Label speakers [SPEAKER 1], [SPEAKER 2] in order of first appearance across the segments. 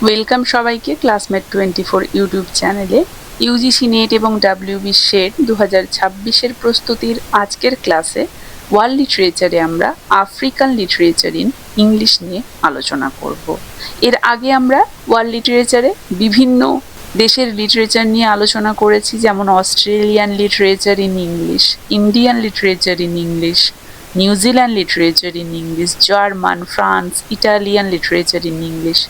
[SPEAKER 1] Welcome সবাইকে classmate 24 YouTube চ্যানেলে। UGC net এবং ডাব্লিউবি শেড 2026-এর প্রস্তুতির আজকের ক্লাসে ওয়ার্ল্ড লিটারেচারে আমরা আফ্রিকান লিটারেচার ইন ইংলিশ নিয়ে আলোচনা করব। এর আগে আমরা ওয়ার্ল্ড লিটারেচারে বিভিন্ন দেশের লিটারেচার নিয়ে আলোচনা করেছি, যেমন Australian literature in English, Indian literature in English, New Zealand literature in English, German, France, Italian literature in English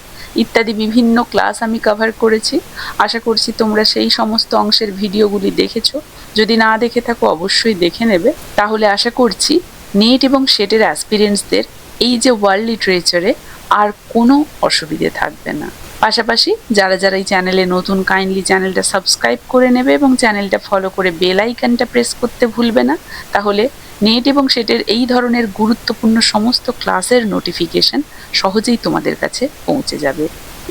[SPEAKER 1] ইত্যাদি বিভিন্ন ক্লাস আমি কভার করেছি। আশা করছি তোমরা সেই সমস্ত অংশের ভিডিওগুলি দেখেছো। যদি না দেখে থাকো অবশ্যই দেখে নেবে, তাহলে আশা করছি নেট এবং সেটের অ্যাসপিরেন্টসদের এই যে ওয়ার্ল্ড লিটারেচারে আর কোনো অসুবিধে থাকবে না। পাশাপাশি যারা যারা এই চ্যানেলে নতুন, কাইন্ডলি চ্যানেলটা সাবস্ক্রাইব করে নেবে এবং চ্যানেলটা ফলো করে বেল আইকনটা প্রেস করতে ভুলবে না, তাহলে নেট এবং সেটের এই ধরনের গুরুত্বপূর্ণ সমস্ত ক্লাসের নোটিফিকেশন সহজেই তোমাদের কাছে পৌঁছে যাবে।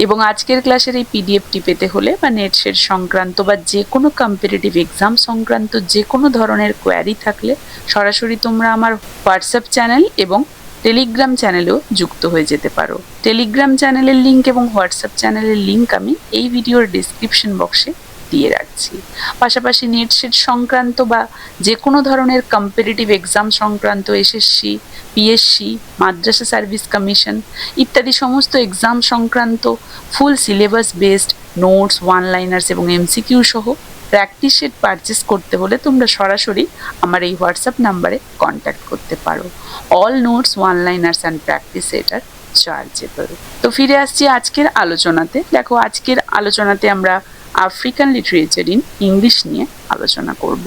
[SPEAKER 1] এবং আজকের ক্লাসের এই পিডিএফটি পেতে হলে বা নেট সেট সংক্রান্ত বা যে কোনো কম্পিটিটিভ এক্সাম সংক্রান্ত যে কোনো ধরনের কোয়ারি থাকলে সরাসরি তোমরা আমার হোয়াটসঅ্যাপ চ্যানেল এবং টেলিগ্রাম চ্যানেলেও যুক্ত হয়ে যেতে পারো। টেলিগ্রাম চ্যানেলের লিঙ্ক এবং হোয়াটসঅ্যাপ চ্যানেলের লিঙ্ক আমি এই ভিডিওর ডিসক্রিপশন বক্সে দিয়ে রাখছি। পাশাপাশি নেট সেট সংক্রান্ত বা যে কোনো ধরনের কম্পিটিটিভ এক্সাম সংক্রান্ত, এসএসসি, পিএসসি, মাদ্রাসা সার্ভিস কমিশন ইত্যাদি সমস্ত এক্সাম সংক্রান্ত full syllabus based notes, one liners এবং এমসিকিউ সহ প্র্যাকটিস সেট পারচেস করতে হলে তোমরা সরাসরি আমার এই হোয়াটসঅ্যাপ নাম্বারে কন্ট্যাক্ট করতে পারো। All notes, one liners and practice set are chargeable. তো ফিরে আসছি আজকের আলোচনাতে। দেখো, আজকের আলোচনাতে আমরা আফ্রিকান লিটারেচার ইন ইংলিশ নিয়ে আলোচনা করব।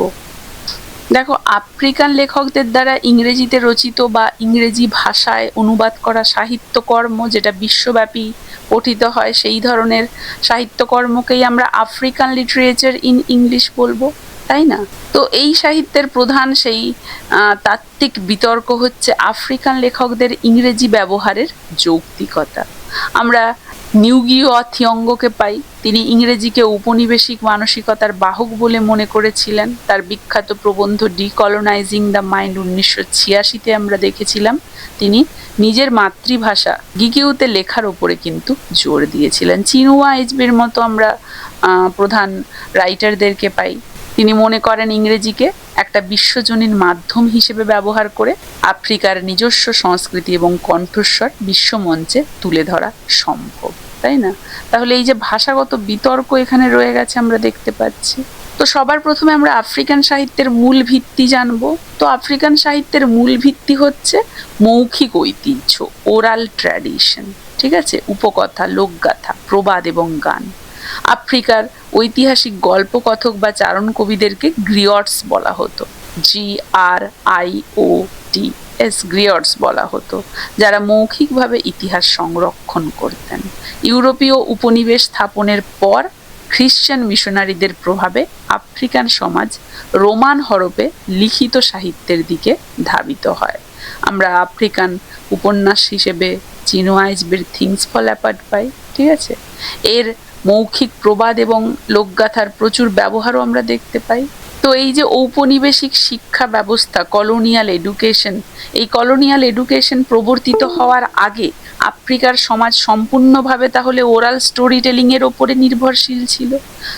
[SPEAKER 1] দেখো, আফ্রিকান লেখকদের দ্বারা ইংরেজিতে রচিত বা ইংরেজি ভাষায় অনুবাদ করা সাহিত্যকর্ম যেটা বিশ্বব্যাপী পঠিত হয়, সেই ধরনের সাহিত্যকর্মকেই আমরা আফ্রিকান লিটারেচার ইন ইংলিশ বলবো, তাই না? তো এই সাহিত্যের প্রধান সেই তাত্ত্বিক বিতর্ক হচ্ছে আফ্রিকান লেখকদের ইংরেজি ব্যবহারের যৌক্তিকতা। আমরা নিউগিও থিয়ঙ্গকে পাই। তিনি ইংরেজিকে উপনিবেশিক মানসিকতার বাহক বলে মনে করেছিলেন। তার বিখ্যাত প্রবন্ধ ডিকলোনাইজিং দ্য মাইন্ড 1986-তে আমরা দেখেছিলাম তিনি নিজের মাতৃভাষা গিকিউতে লেখার ওপরে কিন্তু জোর দিয়েছিলেন। চিনুয়া আইজবের মতো আমরা প্রধান রাইটারদেরকে পাই। তিনি মনে করেন ইংরেজিকে একটা বিশ্বজনীন মাধ্যম হিসেবে ব্যবহার করে আফ্রিকার নিজস্ব সংস্কৃতি এবং কণ্ঠস্বর বিশ্বমঞ্চে তুলে ধরা সম্ভব, তাই না? তাহলে এই যে ভাষাগত বিতর্ক এখানে রয়ে গেছে আমরা দেখতে পাচ্ছি। তো সবার প্রথমে আমরা আফ্রিকান সাহিত্যের মূল ভিত্তি জানবো। তো আফ্রিকান সাহিত্যের মূল ভিত্তি হচ্ছে মৌখিক ঐতিহ্য, ওরাল ট্র্যাডিশন, ঠিক আছে? উপকথা, লোকগাথা, প্রবাদ এবং গান। আফ্রিকার ঐতিহাসিক গল্পকথক বা চারণ কবিদেরকে গ্রিয়টস বলা হতো, GRIOTS, গ্রিয়টস বলা হতো, যারা মৌখিকভাবে ইতিহাস সংরক্ষণ করতেন। ইউরোপীয় উপনিবেশ স্থাপনের পর খ্রিশ্চান মিশনারিদের প্রভাবে আফ্রিকান সমাজ রোমান হরপে লিখিত সাহিত্যের দিকে ধাবিত হয়। আমরা আফ্রিকান উপন্যাস হিসেবে চিনুয়া আইজবের থিংস ফল অ্যাপার্ট পাই, ঠিক আছে? এর মৌখিক প্রবাদ এবং লোকগাথার প্রচুর ব্যবহারও আমরা দেখতে পাই। তো এই যে ঔপনিবেশিক শিক্ষা ব্যবস্থা, কলোনিয়াল এডুকেশন, এই কলোনিয়াল এডুকেশন প্রবর্তিত হওয়ার আগে আফ্রিকার সমাজ সম্পূর্ণভাবে তাহলে ওরাল স্টোরি টেলিংয়ের ওপরে নির্ভরশীল ছিল।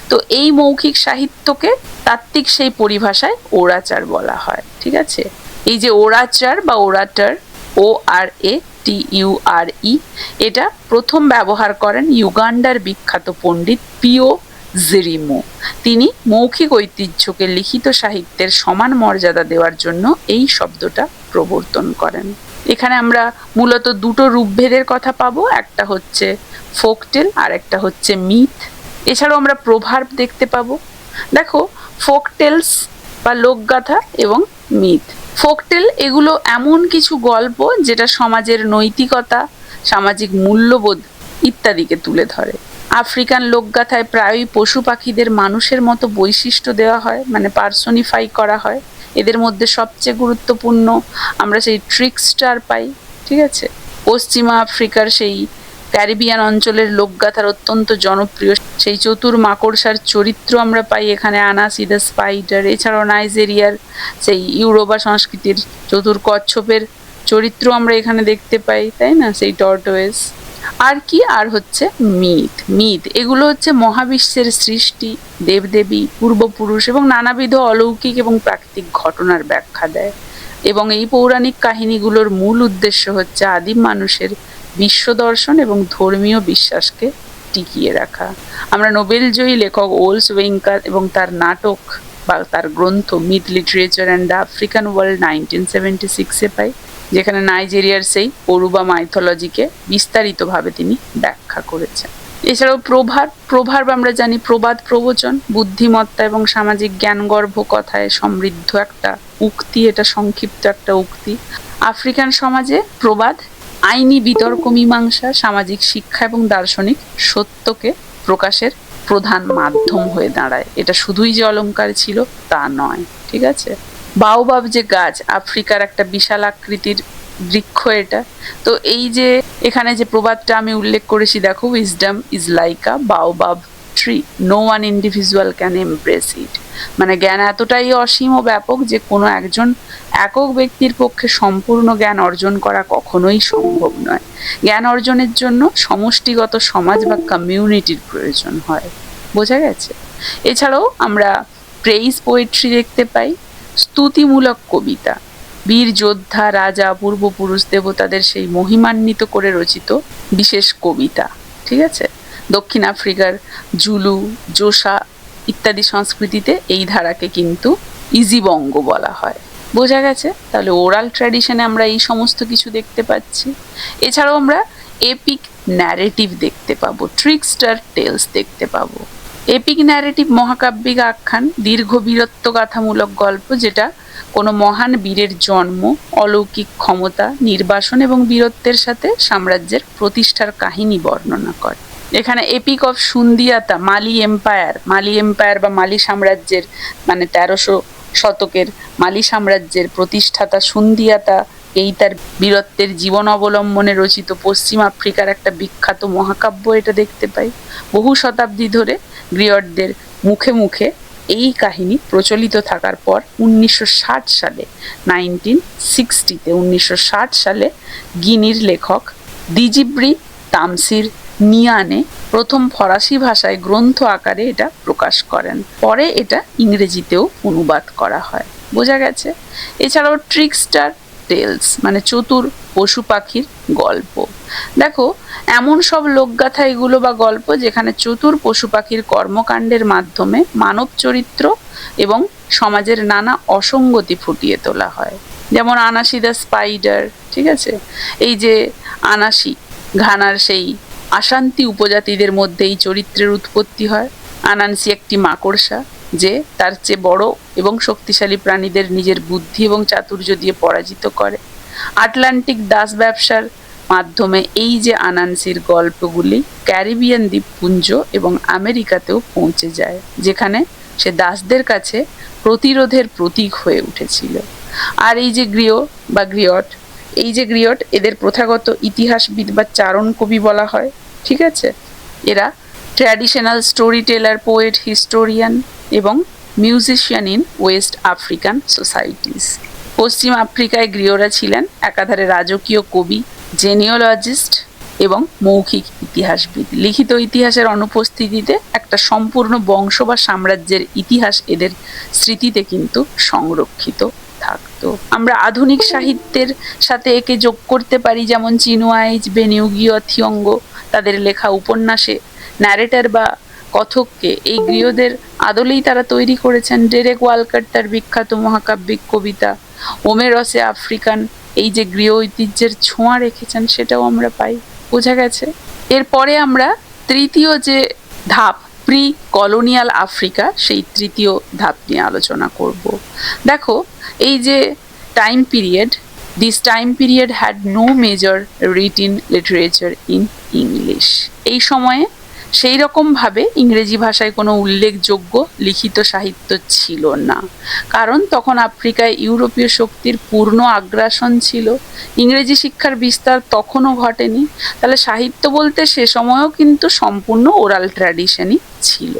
[SPEAKER 1] তো এই মৌখিক সাহিত্যকে তাত্ত্বিক সেই পরিভাষায় ওরাচার বলা হয়, ঠিক আছে? এই যে ওরাচার বা ওরাটার, ORATURE, এটা প্রথম ব্যবহার করেন ইউগান্ডার বিখ্যাত পণ্ডিত পিও জিরিমো। তিনি মৌখিক ঐতিহ্যকে লিখিত সাহিত্যের সমান মর্যাদা দেওয়ার জন্য এই শব্দটা প্রবর্তন করেন। এখানে আমরা মূলত দুটো রূপভেদের কথা পাবো, একটা হচ্ছে ফোকটেল আর একটা হচ্ছে মিথ। এছাড়াও আমরা প্রভার্ব দেখতে পাবো। দেখো, ফোকটেলস বা লোকগাথা এবং মিথ। ফোকটেল এগুলো এমন কিছু গল্প যেটা সমাজের নৈতিকতা, সামাজিক মূল্যবোধ ইত্যাদিকে তুলে ধরে। আফ্রিকান লোকগাথায় প্রায়ই পশু পাখিদের মানুষের মতো বৈশিষ্ট্য দেওয়া হয়, মানে পার্সোনিফাই করা হয়। এদের মধ্যে সবচেয়ে গুরুত্বপূর্ণ আমরা সেই ট্রিকস্টার পাই, ঠিক আছে? পশ্চিমা আফ্রিকার সেই ক্যারিবিয়ান অঞ্চলের লোকগাথার অত্যন্ত জনপ্রিয় সেই চতুর মাকড়সার চরিত্র আমরা পাই এখানে, আনাসি দ্য স্পাইডার। এছাড়াও নাইজেরিয়ার সেই ইউরোবা সংস্কৃতির চতুর কচ্ছপের চরিত্র আমরা এখানে দেখতে পাই, তাই না? সেই টর্টোয়েস। আর কি, আর হচ্ছে মিথ এগুলো হচ্ছে মহাবিশ্বের সৃষ্টি, দেবদেবী, পূর্বপুরুষ এবং নানাবিধ অলৌকিক এবং প্রাকৃতিক ঘটনার ব্যাখ্যা দেয়। এবং এই পৌরাণিক কাহিনীগুলোর মূল উদ্দেশ্য হচ্ছে আদিম মানুষের বিশ্ব দর্শন এবং ধর্মীয় বিশ্বাসকে টিকিয়ে রাখা। আমরা নোবেলজয়ী লেখক ওলস ওয়েঙ্কার এবং তার নাটক বা তার গ্রন্থ myth, literature and the African world 1976-এ পাই, যেখানে নাইজেরিয়ার সেই ওরুবা মাইথোলজিকে বিস্তারিতভাবে তিনি ব্যাখ্যা করেছেন। এছাড়াও প্রভার্ব আমরা জানি, প্রবাদ প্রবচন, বুদ্ধিমত্তা এবং সামাজিক জ্ঞানগর্ভ কথায় সমৃদ্ধ একটা উক্তি, এটা সংক্ষিপ্ত একটা উক্তি। আফ্রিকান সমাজে প্রবাদ আইনি বিতর্ক মীমাংসা, সামাজিক শিক্ষা এবং দার্শনিক সত্যকে প্রকাশের প্রধান মাধ্যম হয়ে দাঁড়ায়। এটা শুধুই যে অলংকার ছিল তা নয়, ঠিক আছে। বাওবাব যে গাছ, আফ্রিকার একটা বিশাল আকৃতির বৃক্ষ এটা। তো এই যে এখানে যে প্রবাদটা আমি উল্লেখ করেছি দেখো, wisdom is like a baobab tree, no one individual can embrace it. মানে জ্ঞান এতটাই অসীম ও ব্যাপক যে কোনো একজন একক ব্যক্তির পক্ষে সম্পূর্ণ জ্ঞান অর্জন করা কখনোই সম্ভব নয়। জ্ঞান অর্জনের জন্য সমষ্টিগত সমাজ বা কমিউনিটির প্রয়োজন হয়। বোঝা গেছে? এছাড়াও আমরা প্রেইজ পোয়েট্রি দেখতে পাই, স্তুতিমূলক কবিতা, বীর যোদ্ধা, রাজা, পূর্বপুরুষ, দেবতাদের সেই মহিমান্বিত করে রচিত বিশেষ কবিতা, ঠিক আছে। দক্ষিণ আফ্রিকার জুলু, জোসা ইত্যাদি সংস্কৃতিতে এই ধারাকে কিন্তু ইজিবঙ্গ বলা হয়। বোঝা গেছে? তাহলে ওরাল ট্র্যাডিশনে আমরা এই সমস্ত কিছু দেখতে পাচ্ছি। এছাড়াও আমরা এপিক ন্যারেটিভ দেখতে পাবো, ট্রিকস্টার টেলস দেখতে পাবো। এপিক ন্যারেটিভ মহাকাব্যিক আখ্যান, দীর্ঘ বীরত্বগাথামূলক গল্প, যেটা কোনো মহান বীরের জন্ম, অলৌকিক ক্ষমতা, নির্বাসন এবং বীরত্বের সাথে সাম্রাজ্যের প্রতিষ্ঠার কাহিনী বর্ণনা করে। এখানে এপিক অফ সুন্দিয়াতা, মালি এম্পায়ার বা মালি সাম্রাজ্যের, মানে 1300 শতকের মালি সাম্রাজ্যের প্রতিষ্ঠাতা সুন্দিয়াতা, এই তার বীরত্বের জীবন অবলম্বনে রচিত পশ্চিম আফ্রিকার একটা বিখ্যাত মহাকাব্য, এটা দেখতে পাই। বহু শতাব্দী ধরে গ্রিয়টদের মুখে মুখে এই কাহিনী প্রচলিত থাকার পর 1960 সালে 1960 সালে গিনির লেখক দিজিব্রি তামসির নিয়ানে প্রথম ফরাসি ভাষায় গ্রন্থ আকারে এটা প্রকাশ করেন। পরে এটা ইংরেজিতেও অনুবাদ করা হয়। বোঝা গেছে? এছাড়াও ট্রিকস্টার টেলস মানে চতুর পশু পাখির গল্প। দেখো, এমন সব লোকগাথা এগুলো বা গল্প যেখানে চতুর পশু পাখির কর্মকাণ্ডের মাধ্যমে মানব চরিত্র এবং সমাজের নানা অসঙ্গতি ফুটিয়ে তোলা হয়। যেমন আনাসি দ্য স্পাইডার, ঠিক আছে। এই যে আনাসি, ঘানার সেই আশান্তি উপজাতিদের মধ্যে এই চরিত্রের উৎপত্তি হয়। আনানসি একটি মাকড়সা যে তার চেয়ে বড় এবং শক্তিশালী প্রাণীদের নিজের বুদ্ধি এবং চাতুর্য দিয়ে পরাজিত করে। আটলান্টিক দাস ব্যবসার মাধ্যমে এই যে আনানসির গল্পগুলি ক্যারিবিয়ান দ্বীপপুঞ্জ এবং আমেরিকাতেও পৌঁছে যায়, যেখানে সে দাসদের কাছে প্রতিরোধের প্রতীক হয়ে উঠেছিল। আর এই যে গ্রিয়ট এদের প্রথাগত ইতিহাসবিদ বা চারণ কবি বলা হয়, ঠিক আছে। এরা traditional story teller, poet, historian এবং musician in West African societies. পশ্চিম আফ্রিকায় গ্রিয়রা ছিলেন একাধারে রাজকীয় কবি, জেনিওলজিস্ট এবং মৌখিক ইতিহাসবিদ। লিখিত ইতিহাসের অনুপস্থিতিতে একটা সম্পূর্ণ বংশ বা সাম্রাজ্যের ইতিহাস এদের স্মৃতিতে কিন্তু সংরক্ষিত থাকতো। আমরা আধুনিক সাহিত্যের সাথে একে যোগ করতে পারি, যেমন চিনুয়া এইচ, বেনিউগিও থিওঙ্গ তাদের লেখা উপন্যাসে ন্যারেটর বা কথককে এই গৃহদের আদলেই তারা তৈরি করেছেন। ডেরেক ওয়ালকার তার বিখ্যাত মহাকাব্যিক কবিতা ওমেরসে আফ্রিকান এই যে গৃহ ঐতিহ্যের ছোঁয়া রেখেছেন, সেটাও আমরা পাই। বোঝা গেছে? এরপরে আমরা তৃতীয় যে ধাপ, প্রি কলোনিয়াল আফ্রিকা, সেই তৃতীয় ধাপ নিয়ে আলোচনা করব। দেখো, এই যে time period, this time period had no major written literature in English. এই সময়ে সেই রকমভাবে ইংরেজি ভাষায় কোনো উল্লেখযোগ্য লিখিত সাহিত্য ছিল না, কারণ তখন আফ্রিকায় ইউরোপীয় শক্তির পূর্ণ আগ্রাসন ছিল। ইংরেজি শিক্ষার বিস্তার তখনও ঘটেনি। তাহলে সাহিত্য বলতে সে সময়ও কিন্তু সম্পূর্ণ ওরাল ট্র্যাডিশনই ছিল।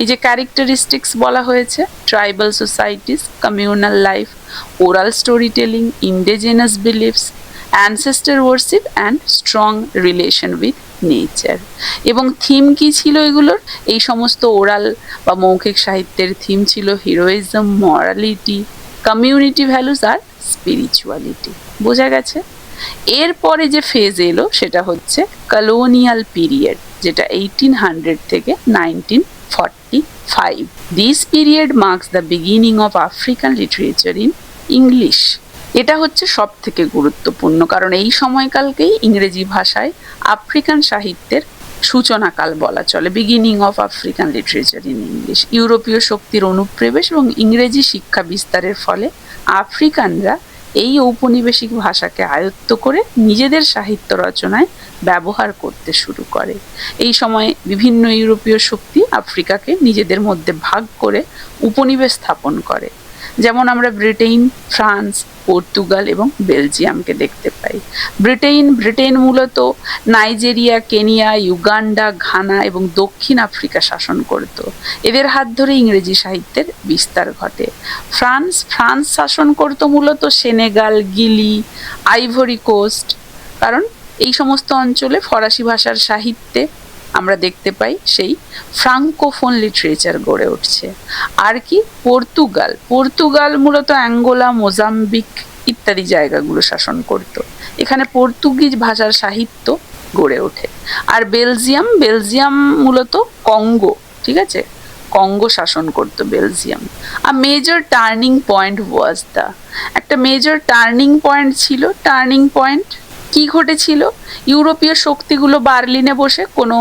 [SPEAKER 1] এই যে ক্যারেক্টারিস্টিক্স বলা হয়েছে, tribal societies, communal life, oral story telling, indigenous beliefs, ancestor worship and strong relation with nature. এবং থিম কি ছিল এগুলোর? এই সমস্ত ওরাল বা মৌখিক সাহিত্যের থিম ছিল হিরোইজম, মরালিটি, কমিউনিটি ভ্যালুস আর স্পিরিচুয়ালিটি। বোঝা গেছে? এরপরে যে ফেজ এলো সেটা হচ্ছে কলোনিয়াল পিরিয়ড, যেটা 1800 থেকে 1945। This period marks the beginning of African literature in English. এটা হচ্ছে সব থেকে গুরুত্বপূর্ণ, কারণ এই সময়কালকেই ইংরেজি ভাষায় আফ্রিকান সাহিত্যের সূচনাকাল বলা চলে, beginning of African literature in English. ইউরোপীয় শক্তির অনুপ্রবেশ এবং ইংরেজি শিক্ষা বিস্তারের ফলে আফ্রিকানরা এই ঔপনিবেশিক ভাষাকে আয়ত্ত করে নিজেদের সাহিত্য রচনায় ব্যবহার করতে শুরু করে। এই সময়ে বিভিন্ন ইউরোপীয় শক্তি আফ্রিকাকে নিজেদের মধ্যে ভাগ করে উপনিবেশ স্থাপন করে। যেমন আমরা ব্রিটেন, ফ্রান্স, পর্তুগাল এবং বেলজিয়ামকে দেখতে পাই। ব্রিটেন মূলত নাইজেরিয়া, কেনিয়া, ইউগান্ডা, ঘানা এবং দক্ষিণ আফ্রিকা শাসন করত। এদের হাত ধরে ইংরেজি সাহিত্যের বিস্তার ঘটে। ফ্রান্স শাসন করত মূলত সেনেগাল, গিলি, আইভরি কোস্ট, কারণ এই সমস্ত অঞ্চলে ফরাসি ভাষার সাহিত্যে আমরা দেখতে পাই সেই ফ্রাঙ্কোফোন লিটারেচার গড়ে উঠছে। আর কি পর্তুগাল মূলত অ্যাঙ্গোলা, মোজাম্বিক ইত্যাদি জায়গাগুলো শাসন করত। এখানে পর্তুগিজ ভাষার সাহিত্য গড়ে ওঠে। আর বেলজিয়াম মূলত কঙ্গো, ঠিক আছে, কঙ্গো শাসন করতো বেলজিয়াম। আর মেজর টার্নিং পয়েন্ট ওয়াজ একটা মেজর টার্নিং পয়েন্ট ছিল। টার্নিং পয়েন্ট কি ঘটেছিল? ইউরোপীয় শক্তিগুলো বার্লিনে বসে কোনো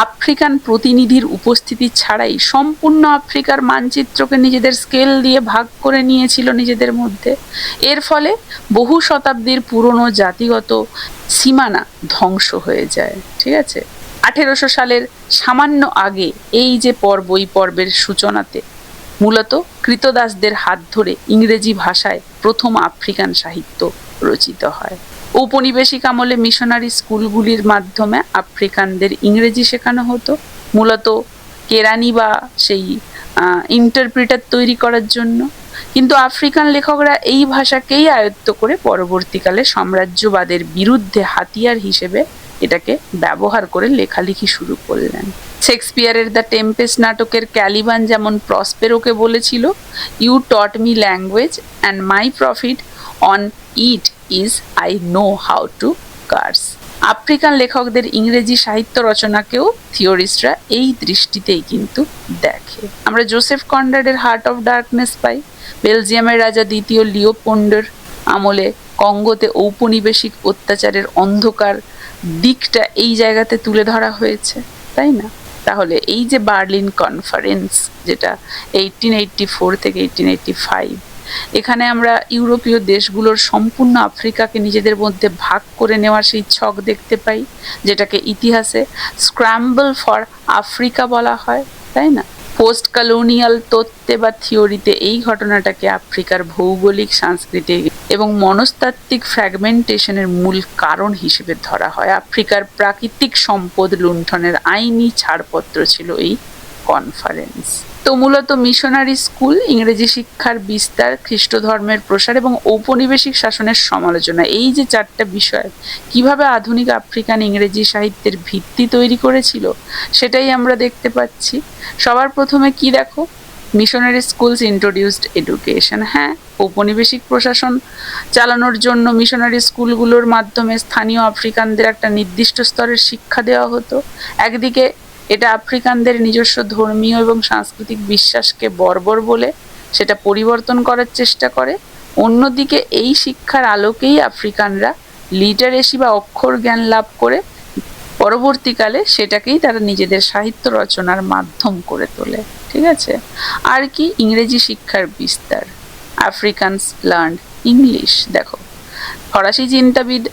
[SPEAKER 1] আফ্রিকান প্রতিনিধির উপস্থিতি ছাড়াই সম্পূর্ণ আফ্রিকার মানচিত্রকে নিজেদের স্কেল দিয়ে ভাগ করে নিয়েছিল নিজেদের মধ্যে। এর ফলে বহু শতাব্দীর পুরনো জাতিগত সীমানা ধ্বংস হয়ে যায়। ঠিক আছে, 1800 সালের সামান্য আগে এই যে পর্বের সূচনাতে মূলত কৃতদাসদের হাত ধরে ইংরেজি ভাষায় প্রথম আফ্রিকান সাহিত্য রচিত হয়। ঔপনিবেশিক আমলে মিশনারি স্কুলগুলির মাধ্যমে আফ্রিকানদের ইংরেজি শেখানো হতো, মূলত কেরানি বা সেই ইন্টারপ্রিটার তৈরি করার জন্য। কিন্তু আফ্রিকান লেখকরা এই ভাষাকেই আয়ত্ত করে পরবর্তীকালে সাম্রাজ্যবাদের বিরুদ্ধে হাতিয়ার হিসেবে এটাকে ব্যবহার করে লেখালেখি শুরু করলেন। শেক্সপিয়ারের দ্য টেম্পেস্ট নাটকের ক্যালিবান যেমন প্রসপেরোকে বলেছিল, you taught me language and my profit on it is I know how to curse. African লেখকদের ইংরেজি সাহিত্য রচনাকেও থিওরিস্টরা এই দৃষ্টিতেই কিন্তু দেখে। আমরা জোসেফ কনরাডের হার্ট অফ ডার্কনেস পাই। বেলজিয়ামের রাজা দ্বিতীয় লিওপোল্ডের আমলে কঙ্গোতে ঔপনিবেশিক অত্যাচারের অন্ধকার দিকটা এই জায়গাতে তুলে ধরা হয়েছে, তাই না? তাহলে এই যে বার্লিন কনফারেন্স, যেটা 1884 থেকে 1885, এখানে আমরা ইউরোপীয় দেশগুলোর সম্পূর্ণ আফ্রিকাকে নিজেদের মধ্যে ভাগ করে নেওয়ার সেই ছক দেখতে পাই, যেটাকে ইতিহাসে স্ক্র্যাম্বল ফর আফ্রিকা বলা হয়, তাই না? পোস্ট কলোনিয়াল তত্ত্বে বা থিওরিতে এই ঘটনাটাকে আফ্রিকার ভৌগোলিক, সাংস্কৃতিক এবং মনস্তাত্ত্বিক ফ্র্যাগমেন্টেশনের মূল কারণ হিসেবে ধরা হয়। আফ্রিকার প্রাকৃতিক সম্পদ লুণ্ঠনের আইনি ছাড়পত্র ছিল এই কনফারেন্স। তো মূলত মিশনারি স্কুল, ইংরেজি শিক্ষার বিস্তার, খ্রিস্ট ধর্মের প্রসার এবং ঔপনিবেশিক শাসনের সমালোচনা, এই যে চারটা বিষয় কিভাবে আধুনিক আফ্রিকান ইংরেজি সাহিত্যের ভিত্তি তৈরি করেছিল সেটাই আমরা দেখতে পাচ্ছি। সবার প্রথমে কি দেখো, মিশনারি স্কুলস ইন্ট্রোডিউসড এডুকেশন। হ্যাঁ, ঔপনিবেশিক প্রশাসন চালানোর জন্য মিশনারি স্কুলগুলোর মাধ্যমে স্থানীয় আফ্রিকানদের একটা নির্দিষ্ট স্তরের শিক্ষা দেওয়া হতো। একদিকে এটা আফ্রিকানদের নিজস্ব ধর্মীয় এবং সাংস্কৃতিক বিশ্বাসকে বর্বর বলে সেটা পরিবর্তন করার চেষ্টা করে। অন্যদিকে এই শিক্ষার আলোকেই আফ্রিকানরা লিটারেসি বা অক্ষর জ্ঞান লাভ করে পরবর্তীকালে সেটাকেই তারা নিজেদের সাহিত্য রচনার মাধ্যম করে তোলে। ঠিক আছে, আর কি ইংরেজি শিক্ষার বিস্তার, আফ্রিকানস লার্নড ইংলিশ। দেখো, ফরাসি চিন্তাবিদ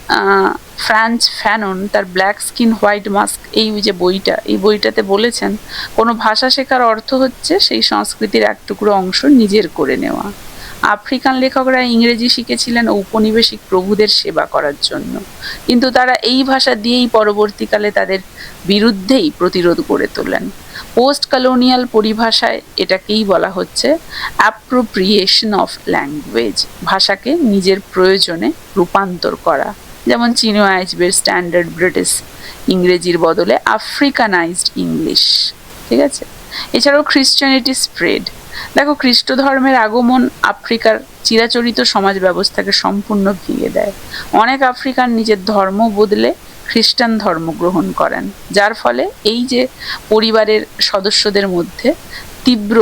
[SPEAKER 1] ফ্রান্স ফ্যানন তার ব্ল্যাক স্কিন হোয়াইট মাস্ক এই যে বইটা, এই বইটাতে বলেছেন, কোনো ভাষা শেখার অর্থ হচ্ছে সেই সংস্কৃতির এক টুকরো অংশ নিজের করে নেওয়া। আফ্রিকান লেখকরা ইংরেজি শিখেছিলেন ঔপনিবেশিক প্রভুদের সেবা করার জন্য, কিন্তু তারা এই ভাষা দিয়েই পরবর্তীকালে তাদের বিরুদ্ধেই প্রতিরোধ গড়ে তোলেন। পোস্ট কলোনিয়াল পরিভাষায় এটাকেই বলা হচ্ছে অ্যাপ্রোপ্রিয়েশন অফ ল্যাঙ্গুয়েজ, ভাষাকে নিজের প্রয়োজনে রূপান্তর করা। যেমন চিনো আইজবের স্ট্যান্ডার্ড ব্রিটিশ ইংরেজির বদলে আফ্রিকানাইজড ইংলিশ, ঠিক আছে। এছাড়াও খ্রিশ্চানিটি স্প্রেড। দেখো, খ্রিস্ট ধর্মের আগমন আফ্রিকার চিরাচরিত সমাজ ব্যবস্থাকে সম্পূর্ণ ভেঙে দেয়। অনেক আফ্রিকান নিজের ধর্ম বদলে খ্রিস্টান ধর্ম গ্রহণ করেন, যার ফলে এই যে পরিবারের সদস্যদের মধ্যে তীব্র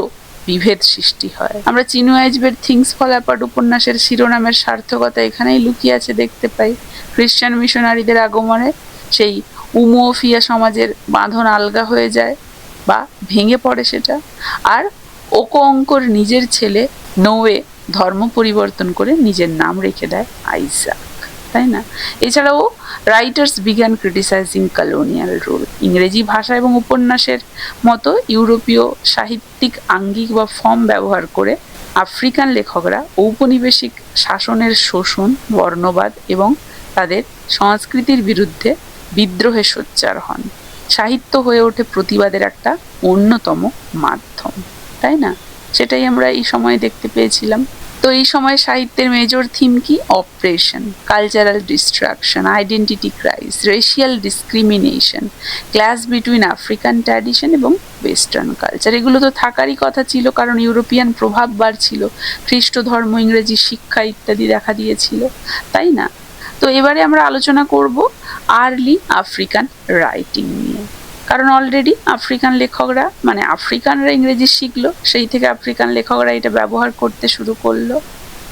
[SPEAKER 1] বিভেদ সৃষ্টি হয়। আমরা চিনো আইজবের থিংস ফল অ্যাপার্ট উপন্যাসের শিরোনামের সার্থকতা এখানেই লুকিয়ে আছে দেখতে পাই। খ্রিস্টান মিশনারিদের আগমনে সেই উমোফিয়া সমাজের বাঁধন আলগা হয়ে যায় বা ভেঙে পড়ে সেটা। আর ওকোঙ্কর নিজের ছেলে নোয়ে ধর্ম পরিবর্তন করে নিজের নাম রেখে দেয় আইজাক, তাই না? এছাড়াও writers began criticising colonial rule. ইংরেজি ভাষা এবং উপন্যাসের মতো ইউরোপীয় সাহিত্যিক আঙ্গিক বা ফর্ম ব্যবহার করে আফ্রিকান লেখকরা ঔপনিবেশিক শাসনের শোষণ, বর্ণবাদ এবং তাদের সংস্কৃতির বিরুদ্ধে বিদ্রোহে সোচ্চার হন। সাহিত্য হয়ে ওঠে প্রতিবাদের একটা অন্যতম মাধ্যম, তাই না? সেটাই আমরা এই সময় দেখতে পেয়েছিলাম। তো এই সময় সাহিত্যের মেজর থিম কি? Oppression, cultural destruction, identity crisis, racial discrimination, class between African tradition এবং ওয়েস্টার্ন কালচার। এগুলো তো থাকারই কথা ছিল, কারণ ইউরোপিয়ান প্রভাব বাড়ছিল, খ্রিস্ট ধর্ম, ইংরেজি শিক্ষা ইত্যাদি দেখা দিয়েছিল, তাই না? তো এবারে আমরা আলোচনা করব আর্লি আফ্রিকান রাইটিং নিয়ে। কারণ অলরেডি আফ্রিকান লেখকরা, মানে আফ্রিকানরা ইংরেজি শিখলো, সেই থেকে আফ্রিকান লেখকরা এটা ব্যবহার করতে শুরু করলো।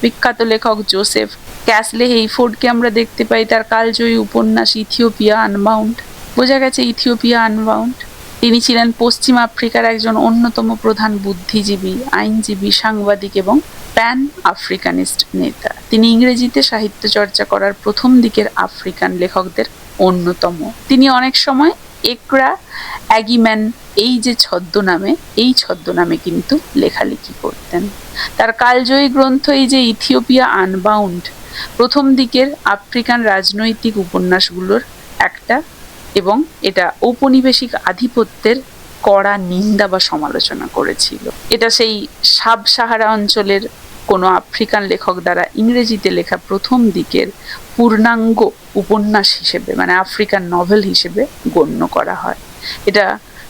[SPEAKER 1] বিখ্যাত লেখক জোসেফ ক্যাসলে হেইফোর্ডকে আমরা দেখতে পাই তার কালজয়ী উপন্যাস ইথিওপিয়া আনবাউন্ড। বোঝা গেছে ইথিওপিয়া আনবাউন্ড। তিনি ছিলেন পশ্চিম আফ্রিকার একজন অন্যতম প্রধান বুদ্ধিজীবী, আইনজীবী, সাংবাদিক এবং প্যান আফ্রিকানিস্ট নেতা। তিনি ইংরেজিতে সাহিত্য চর্চা করার প্রথম দিকের আফ্রিকান লেখকদের অন্যতম। তিনি অনেক সময় একরা অ্যাগিম্যান এই যে ছদ্মনামে কিন্তু লেখালেখি করতেন। তার কালজয়ী গ্রন্থ এই যে ইথিওপিয়া আনবাউন্ড প্রথম দিকের আফ্রিকান রাজনৈতিক উপন্যাসগুলোর একটা, এবং এটা ঔপনিবেশিক আধিপত্যের কড়া নিন্দা বা সমালোচনা করেছিল। এটা সেই সাব সাহারা অঞ্চলের কোনো আফ্রিকান লেখক দ্বারা ইংরেজিতে লেখা প্রথম দিকের পূর্ণাঙ্গ উপন্যাস হিসেবে, মানে আফ্রিকান নভেল হিসেবে গণ্য করা হয়। এটা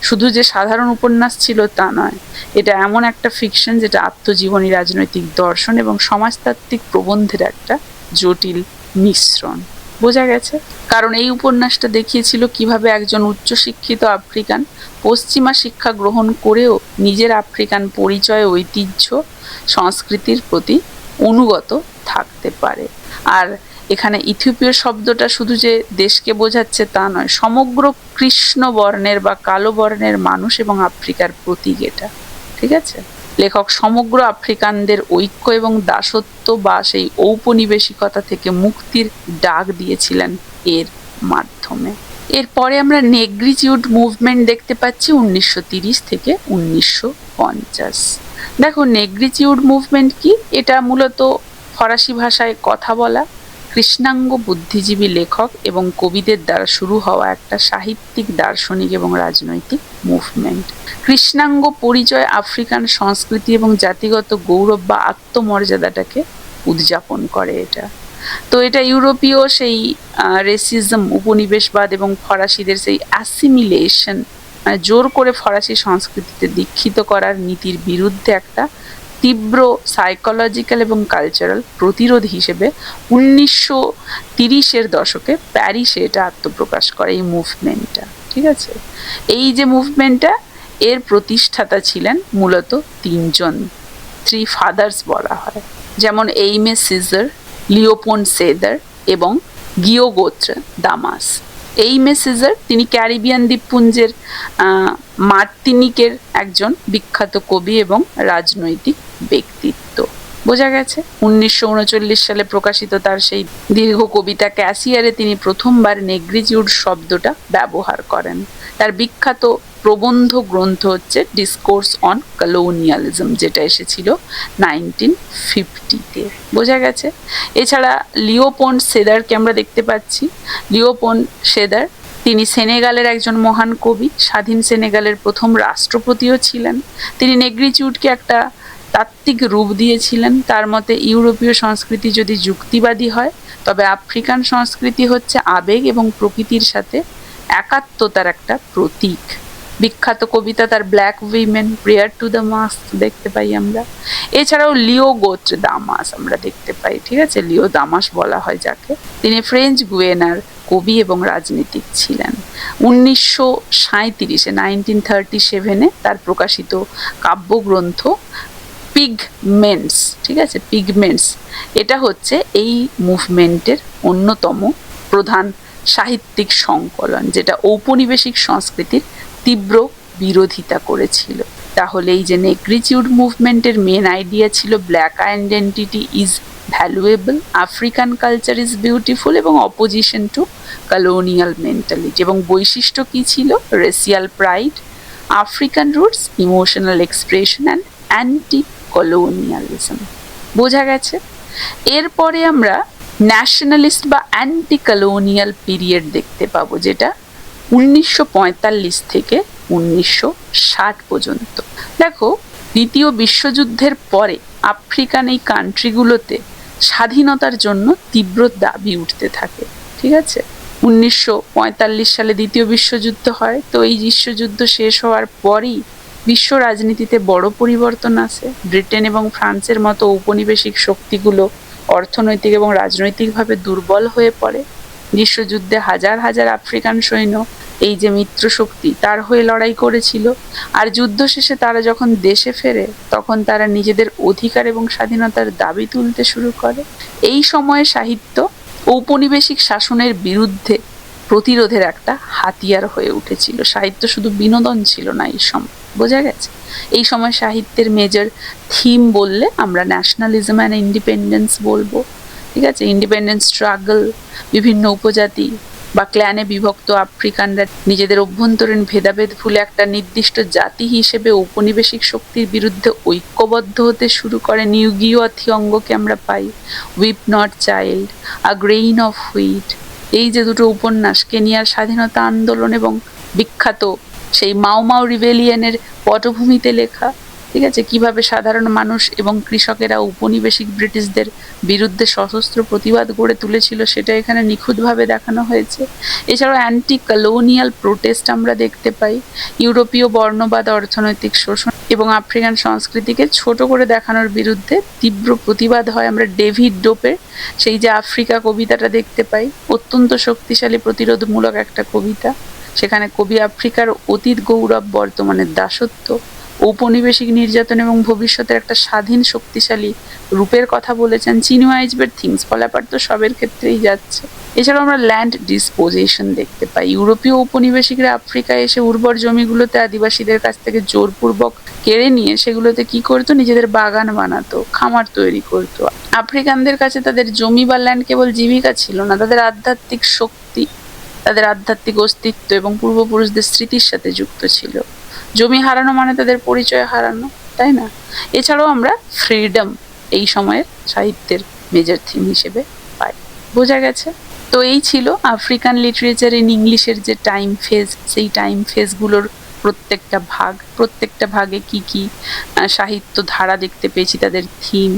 [SPEAKER 1] শুধু যে সাধারণ উপন্যাস ছিল তা নয়, এটা এমন একটা ফিকশন যেটা আত্মজীবনী, রাজনৈতিক দর্শন এবং সমাজতাত্ত্বিক প্রবন্ধের একটা জটিল মিশ্রণ। বোঝা গেছে? কারণ এই উপন্যাসটা দেখিয়েছিল কিভাবে একজন উচ্চশিক্ষিত আফ্রিকান পশ্চিমা শিক্ষা গ্রহণ করেও নিজের আফ্রিকান পরিচয়, ঐতিহ্য, সংস্কৃতির প্রতি অনুগত থাকতে পারে। আর এখানে ইথিওপিয়া শব্দটা শুধু যে দেশকে বোঝাচ্ছে তা নয়, সমগ্র কৃষ্ণ বর্ণের বা কালো বর্ণের মানুষ এবং আফ্রিকার প্রতীক এটা, ঠিক আছে? লেখক সমগ্র আফ্রিকানদের ঐক্য এবং দাসত্ব বা সেই ঔপনিবেশিকতা থেকে মুক্তির ডাক দিয়েছিলেন এর মাধ্যমে। এরপরে আমরা নেগ্রিটিউড মুভমেন্ট দেখতে পাচ্ছি 1930 থেকে 1950। দেখো, নেগ্রিটিউড মুভমেন্ট কি? এটা মূলত ফরাসি ভাষায় কথা বলা কৃষ্ণাঙ্গ বুদ্ধিজীবী লেখক এবং কবিদের দ্বারা শুরু হওয়া একটা সাহিত্যিক, দার্শনিক এবং রাজনৈতিক মুভমেন্ট। কৃষ্ণাঙ্গ পরিচয় আফ্রিকান সংস্কৃতি এবং জাতিগত গৌরব বা আত্মমর্যাদাটাকে উদযাপন করে এটা। তো এটা ইউরোপীয় সেই রেসিজম, উপনিবেশবাদ এবং ফরাসিদের সেই অ্যাসিমিলেশন, মানে জোর করে ফরাসি সংস্কৃতিতে দীক্ষিত করার নীতির বিরুদ্ধে একটা তীব্র সাইকোলজিক্যাল এবং কালচারাল প্রতিরোধ হিসেবে 1930-এর দশকে প্যারিসে এটা আত্মপ্রকাশ করে এই মুভমেন্টটা, ঠিক আছে? এই যে মুভমেন্টটা, এর প্রতিষ্ঠাতা ছিলেন মূলত তিনজন, থ্রি ফাদার্স বলা হয়, যেমন এইমে সিজার, লিওপোল্ড সেদার এবং গিওগোত্র দামাস। এইমে সিজার তিনি ক্যারিবিয়ান দ্বীপপুঞ্জের মার্তিনিকের একজন বিখ্যাত কবি এবং রাজনৈতিক ব্যক্তিত্ব। বোঝা গেছে? 1939 সালে প্রকাশিত তার সেই দীর্ঘ কবিতা ক্যাসিয়ারে তিনি প্রথমবার নেগ্রিটিউড শব্দটা ব্যবহার করেন। তার বিখ্যাত প্রবন্ধ গ্রন্থ হচ্ছে ডিসকোর্স অন কলোনিয়ালিজম, যেটা এসেছিল 1950-তে। বোঝা গেছে? এছাড়া লিওপোল্ড সেদারকে আমরা দেখতে পাচ্ছি। লিওপোল্ড সেদার তিনি সেনেগালের একজন মহান কবি, স্বাধীন সেনেগালের প্রথম রাষ্ট্রপতিও ছিলেন। তিনি নেগ্রিটিউডকে একটা তাত্ত্বিক রূপ দিয়েছিলেন। তার মতে ইউরোপীয় সংস্কৃতি যদি যুক্তিবাদী হয় তবে আফ্রিকান সংস্কৃতি হচ্ছে আবেগ এবং প্রকৃতির সাথে একাত্মতার একটা প্রতীক। বিখ্যাত কবিতা তার black women, prayer to the mask দেখতে পাই আমরা। এছাড়াও লিও গোত্র দামাস আমরা দেখতে পাই, ঠিক আছে, লিও দামাস বলা হয় যাকে। তিনি ফ্রেঞ্চ গুয়েনার কবি এবং রাজনীতিক ছিলেন। 1937 1937 তার প্রকাশিত কাব্যগ্রন্থ পিগমেন্টস, ঠিক আছে, পিগমেন্টস, এটা হচ্ছে এই মুভমেন্টের অন্যতম প্রধান সাহিত্যিক সংকলন, যেটা ঔপনিবেশিক সংস্কৃতির তীব্র বিরোধিতা করেছিল। তাহলে এই যে নেগ্রিটিউড মুভমেন্টের মেন আইডিয়া ছিল black identity is valuable, African culture is beautiful এবং অপোজিশন টু কলোনিয়াল মেন্টালিটি। এবং বৈশিষ্ট্য কি ছিল? Racial pride, African roots, emotional expression and anti colonialism. বোঝা গেছে? এরপরে আমরা ন্যাশনালিস্ট বা অ্যান্টি কলোনিয়াল পিরিয়ড দেখতে পাবো, যেটা 1945 থেকে 1960 পর্যন্ত। দেখো, দ্বিতীয় বিশ্বযুদ্ধের পরে আফ্রিকান এই কান্ট্রিগুলোতে স্বাধীনতার জন্য তীব্র দাবি উঠতে থাকে, ঠিক আছে। 1945 সালে দ্বিতীয় বিশ্বযুদ্ধ হয়। তো এই বিশ্বযুদ্ধ শেষ হওয়ার পরই বিশ্ব রাজনীতিতে বড় পরিবর্তন আসে। ব্রিটেন এবং ফ্রান্সের মতো ঔপনিবেশিক শক্তিগুলো অর্থনৈতিক এবং রাজনৈতিকভাবে দুর্বল হয়ে পড়ে। বিশ্বযুদ্ধে হাজার হাজার আফ্রিকান সৈন্য এই যে মিত্র শক্তি তার হয়ে লড়াই করেছিল। আর যুদ্ধ শেষে তারা যখন দেশে ফেরে তখন তারা নিজেদের অধিকার এবং স্বাধীনতার দাবি তুলতে শুরু করে। এই সময়ে সাহিত্য ঔপনিবেশিক শাসনের বিরুদ্ধে প্রতিরোধের একটা হাতিয়ার হয়ে উঠেছিল। সাহিত্য শুধু বিনোদন ছিল না এই সময়। বোঝা গেছে? এই সময় সাহিত্যের মেজর থিম বললে আমরা ন্যাশনালিজম অ্যান্ড ইন্ডিপেন্ডেন্স বলবো, ঠিক আছে। ইন্ডিপেন্ডেন্স স্ট্রাগল, বিভিন্ন উপজাতি বা ক্ল্যানে বিভক্ত আফ্রিকানরা নিজেদের অভ্যন্তরীণ ভেদাভেদ ভুলে একটা নির্দিষ্ট জাতি হিসেবে ঔপনিবেশিক শক্তির বিরুদ্ধে ঐক্যবদ্ধ হতে শুরু করে। নিউগিও থিয়ঙ্গকে আমরা পাই, weep not child, a grain of wheat, এই যে দুটো উপন্যাস কেনিয়ার স্বাধীনতা আন্দোলন এবং বিখ্যাত সেই মাও মাও রিবেলিয়নের পটভূমিতে লেখা, ঠিক আছে। কিভাবে সাধারণ মানুষ এবং কৃষকেরা উপনিবেশিক ব্রিটিশদের বিরুদ্ধে সশস্ত্র প্রতিবাদ গড়ে তুলেছিল সেটা এখানে নিখুঁতভাবে দেখানো হয়েছে। এছাড়াও অ্যান্টি কলোনিয়াল প্রোটেস্ট আমরা দেখতে পাই। ইউরোপীয় বর্ণবাদ, অর্থনৈতিক শোষণ এবং আফ্রিকান সংস্কৃতিকে ছোট করে দেখানোর বিরুদ্ধে তীব্র প্রতিবাদ হয়। আমরা ডেভিড ডোপের সেই যে আফ্রিকা কবিতাটা দেখতে পাই, অত্যন্ত শক্তিশালী প্রতিরোধমূলক একটা কবিতা। সেখানে কবি আফ্রিকার অতীত গৌরব, বর্তমানের দাসত্ব, ঔপনিবেশিক নির্যাতন এবং ভবিষ্যতের একটা স্বাধীন শক্তিশালী রূপের কথা বলেছেন। চিনুয়া আইচবের থিংস ফল অ্যাপার্ট তো সবের ক্ষেত্রেই যাচ্ছে। এছাড়াও আমরা ল্যান্ড ডিসপোজিশন দেখতে পাই। ইউরোপীয় ঔপনিবেশিকরা আফ্রিকায় এসে উর্বর জমিগুলোতে আদিবাসীদের কাছ থেকে জোরপূর্বক কেড়ে নিয়ে সেগুলোতে কি করতো? নিজেদের বাগান বানাতো, খামার তৈরি করতো। আফ্রিকানদের কাছে তাদের জমি বা ল্যান্ড কেবল জীবিকা ছিল না, তাদের আধ্যাত্মিক শক্তি, তাদের আধ্যাত্মিক অস্তিত্ব এবং পূর্বপুরুষদের স্মৃতির সাথে যুক্ত ছিল। জমি হারানো মানে তাদের পরিচয় হারানো, তাই না? এছাড়াও আমরা ফ্রিডম এই সময়ের সাহিত্যের মেজর থিম হিসেবে পাই। বোঝা গেছে? তো এই ছিল আফ্রিকান লিটারেচার ইন ইংলিশের যে টাইম ফেজ, সেই টাইম ফেজগুলোর প্রত্যেকটা ভাগে কি কি সাহিত্য ধারা দেখতে পেয়েছি, তাদের থিম।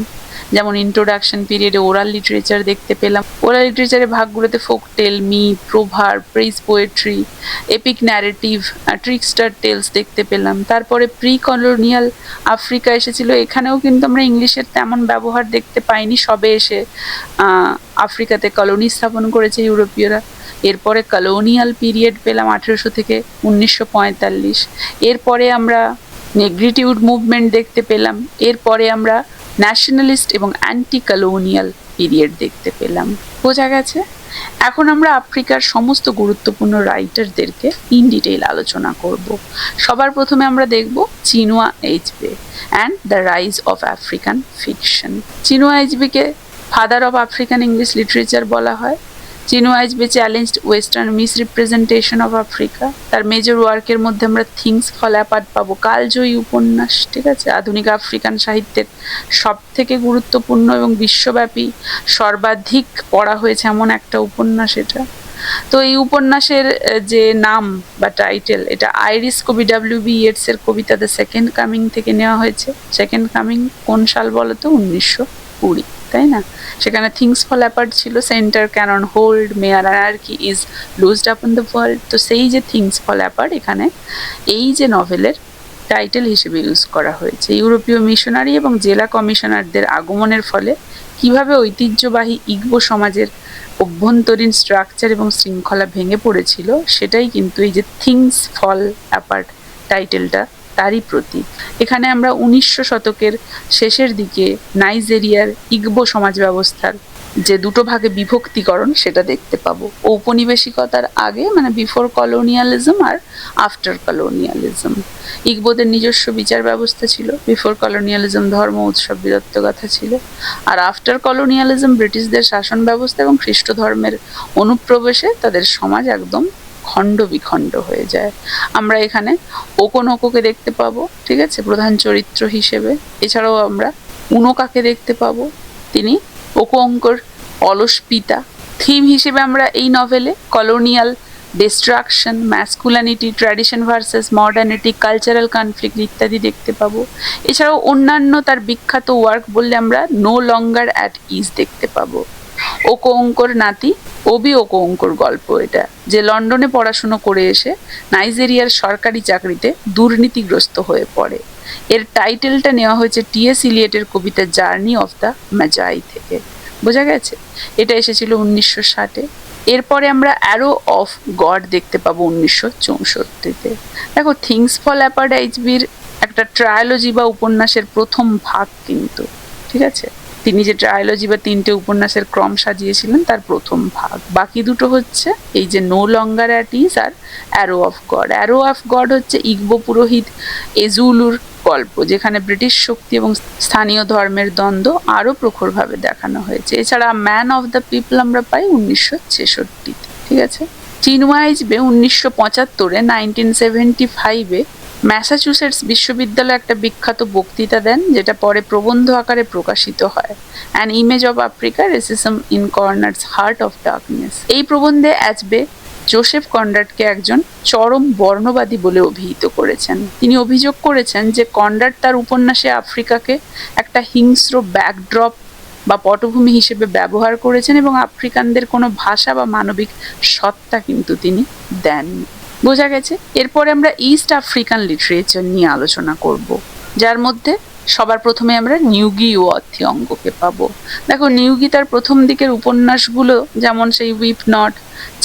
[SPEAKER 1] যেমন ইন্ট্রোডাকশন পিরিয়ডে ওরাল লিটারেচার দেখতে পেলাম। ওরাল লিটারেচারের ভাগগুলোতে folk tale, myth, proverb, praise poetry, epic narrative, trickster tales দেখতে পেলাম। তারপরে প্রি কলোনিয়াল আফ্রিকা এসেছিল। এখানেও কিন্তু আমরা ইংলিশের তেমন ব্যবহার দেখতে পাইনি, সবে এসে আফ্রিকাতে কলোনি স্থাপন করেছে ইউরোপীয়রা। এরপরে কলোনিয়াল পিরিয়ড পেলাম 1800 থেকে 1945। এরপরে আমরা নেগ্রিটিউড মুভমেন্ট দেখতে পেলাম। এরপরে আমরা ন্যাশনালিস্ট এবং অ্যান্টি কলোনিয়াল পিরিয়ড দেখতে পেলাম। বোঝা গেছে? এখন আমরা আফ্রিকার সমস্ত গুরুত্বপূর্ণ রাইটারদেরকে ইন ডিটেইল আলোচনা করব। সবার প্রথমে আমরা দেখব Chinua Achebe and the rise of African fiction. Chinua এইচবেকে father of African English literature বলা হয়। Chinua Achebe challenged western misrepresentation of Africa. তার মেজর ওয়ার্কের মধ্যে আমরা থিংস ফল অ্যাপার্ট পাবো, কালজয়ী উপন্যাস, ঠিক আছে। আধুনিক আফ্রিকান সাহিত্যের সব থেকে গুরুত্বপূর্ণ এবং বিশ্বব্যাপী সর্বাধিক পড়া হয়েছে এমন একটা উপন্যাস এটা। তো এই উপন্যাসের যে নাম বা টাইটেল, এটা আইরিশ কবি W.B. ইয়েটসের কবিতা দ্য সেকেন্ড কামিং থেকে নেওয়া হয়েছে। সেকেন্ড কামিং কোন সাল বলো তো? 1920। তাই না? সেখানে থিংস ফল অ্যাপার্ট ছিল, centre cannot hold, mere anarchy is loosed upon the world. তো সেই যে থিংস ফল অ্যাপার্ট এখানে এই যে নভেলের টাইটেল হিসেবে ইউজ করা হয়েছে। ইউরোপীয় মিশনারি এবং জেলা কমিশনারদের আগমনের ফলে কিভাবে ঐতিহ্যবাহী ইগবো সমাজের অভ্যন্তরীণ স্ট্রাকচার এবং শৃঙ্খলা ভেঙে পড়েছিল সেটাই কিন্তু এই যে থিংস ফল অ্যাপার্ট টাইটেলটা তারই প্রতীক। এখানে আমরা 1900 শতকের শেষের দিকে নাইজেরিয়ার ইগবো সমাজ ব্যবস্থার যে দুটো ভাগে বিভক্তিকরণ সেটা দেখতে পাবো। ঔপনিবেশিকতার আগে মানে বিফোর কলোনিয়ালিজম আর আফটার কলোনিয়ালিজম। ইগবোদের নিজস্ব বিচার ব্যবস্থা ছিল, বিফোর কলোনিয়ালিজম ধর্ম উৎসব বীরত্বগাথা ছিল, আর আফটার কলোনিয়ালিজম ব্রিটিশদের শাসন ব্যবস্থা এবং খ্রিস্ট ধর্মের অনুপ্রবেশে তাদের সমাজ একদম খণ্ড বিখণ্ড হয়ে যায়। আমরা এখানে ওকোনোকোকে দেখতে পাবো, ঠিক আছে, প্রধান চরিত্র হিসেবে। এছাড়াও আমরা উনোকাকে দেখতে পাবো, তিনি ওকোঙ্কর অলস পিতা। থিম হিসেবে আমরা এই নভেলে colonial destruction, masculinity, tradition versus modernity, cultural conflict ইত্যাদি দেখতে পাবো। এছাড়াও অন্যান্য তার বিখ্যাত ওয়ার্ক বললে আমরা নো লঙ্গার অ্যাট ইজ দেখতে পাবো। ওকোঙ্কর নাতি ওবি ওকোঙ্কর গল্প এটা, যে লন্ডনে পড়াশুনো করে এসে নাইজেরিয়ার সরকারি চাকরিতে দুর্নীতিগ্রস্ত হয়ে পড়ে। এর টাইটেলটা নেওয়া হয়েছে টি.এস. ইলিয়টের কবিতা জার্নি অফ দ্য ম্যাজাই থেকে। বোঝা গেছে? এটা এসেছিল 1960-এ। এরপরে আমরা অ্যারো অফ গড দেখতে পাবো 1964-তে। দেখো, থিংস ফল অ্যাপার্ট এইচবির একটা ট্রায়োলজি বা উপন্যাসের প্রথম ভাগ কিন্তু, ঠিক আছে, তিনি যে ট্রায়োলজি বা 3টে উপন্যাসের ক্রম সাজিয়েছিলেন তার প্রথম ভাগ। বাকি দুটো হচ্ছে এই যে নো লঙ্গার অ্যাট ইজ আর arrow of God. Arrow of God হচ্ছে ইগবো পুরোহিত এজুলুর গল্প, যেখানে ব্রিটিশ শক্তি এবং স্থানীয় ধর্মের দ্বন্দ্ব আরো প্রখরভাবে দেখানো হয়েছে। এছাড়া ম্যান অফ দ্য পিপল আমরা পাই 1966-তে, ঠিক আছে। চিনুয়া এইচবে 1975-এ 1975-এ ম্যাসাচুসেটস বিশ্ববিদ্যালয়ে একটা বিখ্যাত বক্তৃতা দেন, যেটা পরে প্রবন্ধ আকারে প্রকাশিত হয়, an image of Africa, racism in Conrad's heart of darkness. এই প্রবন্ধে অ্যাচবে জোসেফ কনরাডকে একজন চরম বর্ণবাদী বলে অভিহিত করেছেন। তিনি অভিযোগ করেছেন যে কনরাড তার উপন্যাসে আফ্রিকাকে একটা হিংস্র ব্যাকড্রপ বা পটভূমি হিসেবে ব্যবহার করেছেন এবং আফ্রিকানদের কোনো ভাষা বা মানবিক সত্তা কিন্তু তিনি দেননি। বোঝা গেছে? এরপরে আমরা ইস্ট আফ্রিকান লিটারেচার নিয়ে আলোচনা করব, যার মধ্যে সবার প্রথমে আমরা নিউগি ও অথিঅঙ্গকে পাবো। দেখো, নিউগি তার প্রথম দিকের উপন্যাসগুলো যেমন সেই weep not,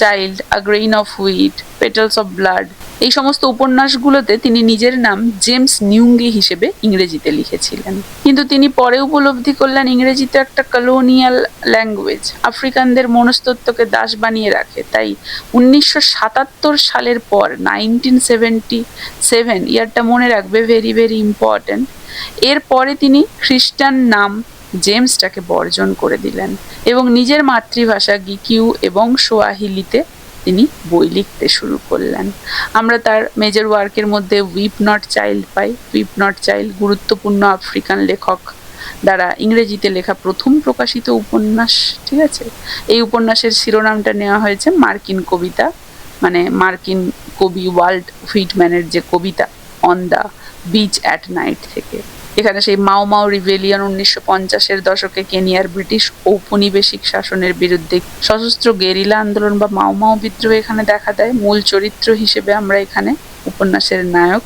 [SPEAKER 1] child, a grain of wheat, petals of blood, এই সমস্ত উপন্যাসগুলোতে তিনি নিজের নাম জেমস নিউঙ্গি হিসেবে ইংরেজিতে লিখেছিলেন। কিন্তু তিনি পরে উপলব্ধি করলেন ইংরেজিতে একটা কলোনিয়াল ল্যাঙ্গুয়েজ, আফ্রিকানদের মনস্তত্ত্বকে দাস বানিয়ে রাখে। তাই 1977 সালের পর 1977 ইয়ারটা মনে রাখবে, ভেরি ভেরি ইম্পর্টেন্ট। এরপরে তিনি খ্রিস্টান নাম জেমসটাকে বর্জন করে দিলেন এবং নিজের মাতৃভাষা গিকিউ এবং সোয়াহিলিতে তিনি বই লিখতে শুরু করলেন। আমরা তার মেজর ওয়ার্কের মধ্যে weep not child pi. Weep not child গুরুত্বপূর্ণ আফ্রিকান লেখক দ্বারা ইংরেজিতে লেখা প্রথম প্রকাশিত উপন্যাস, ঠিক আছে। এই উপন্যাসের শিরোনামটা নেওয়া হয়েছে মার্কিন কবিতা, মানে মার্কিন কবি ওয়াল্ট হুইটম্যানের যে কবিতা on the beach at night থেকে। এখানে সেই মাও মাও রিভেলিয়ন 1950-এর দশকে কেনিয়ার ব্রিটিশ ঔপনিবেশিক শাসনের বিরুদ্ধে সশস্ত্র গেরিলা আন্দোলন বা মাও মাও বিদ্রোহ এখানে দেখা দেয়। মূল চরিত্র হিসেবে আমরা এখানে উপন্যাসের নায়ক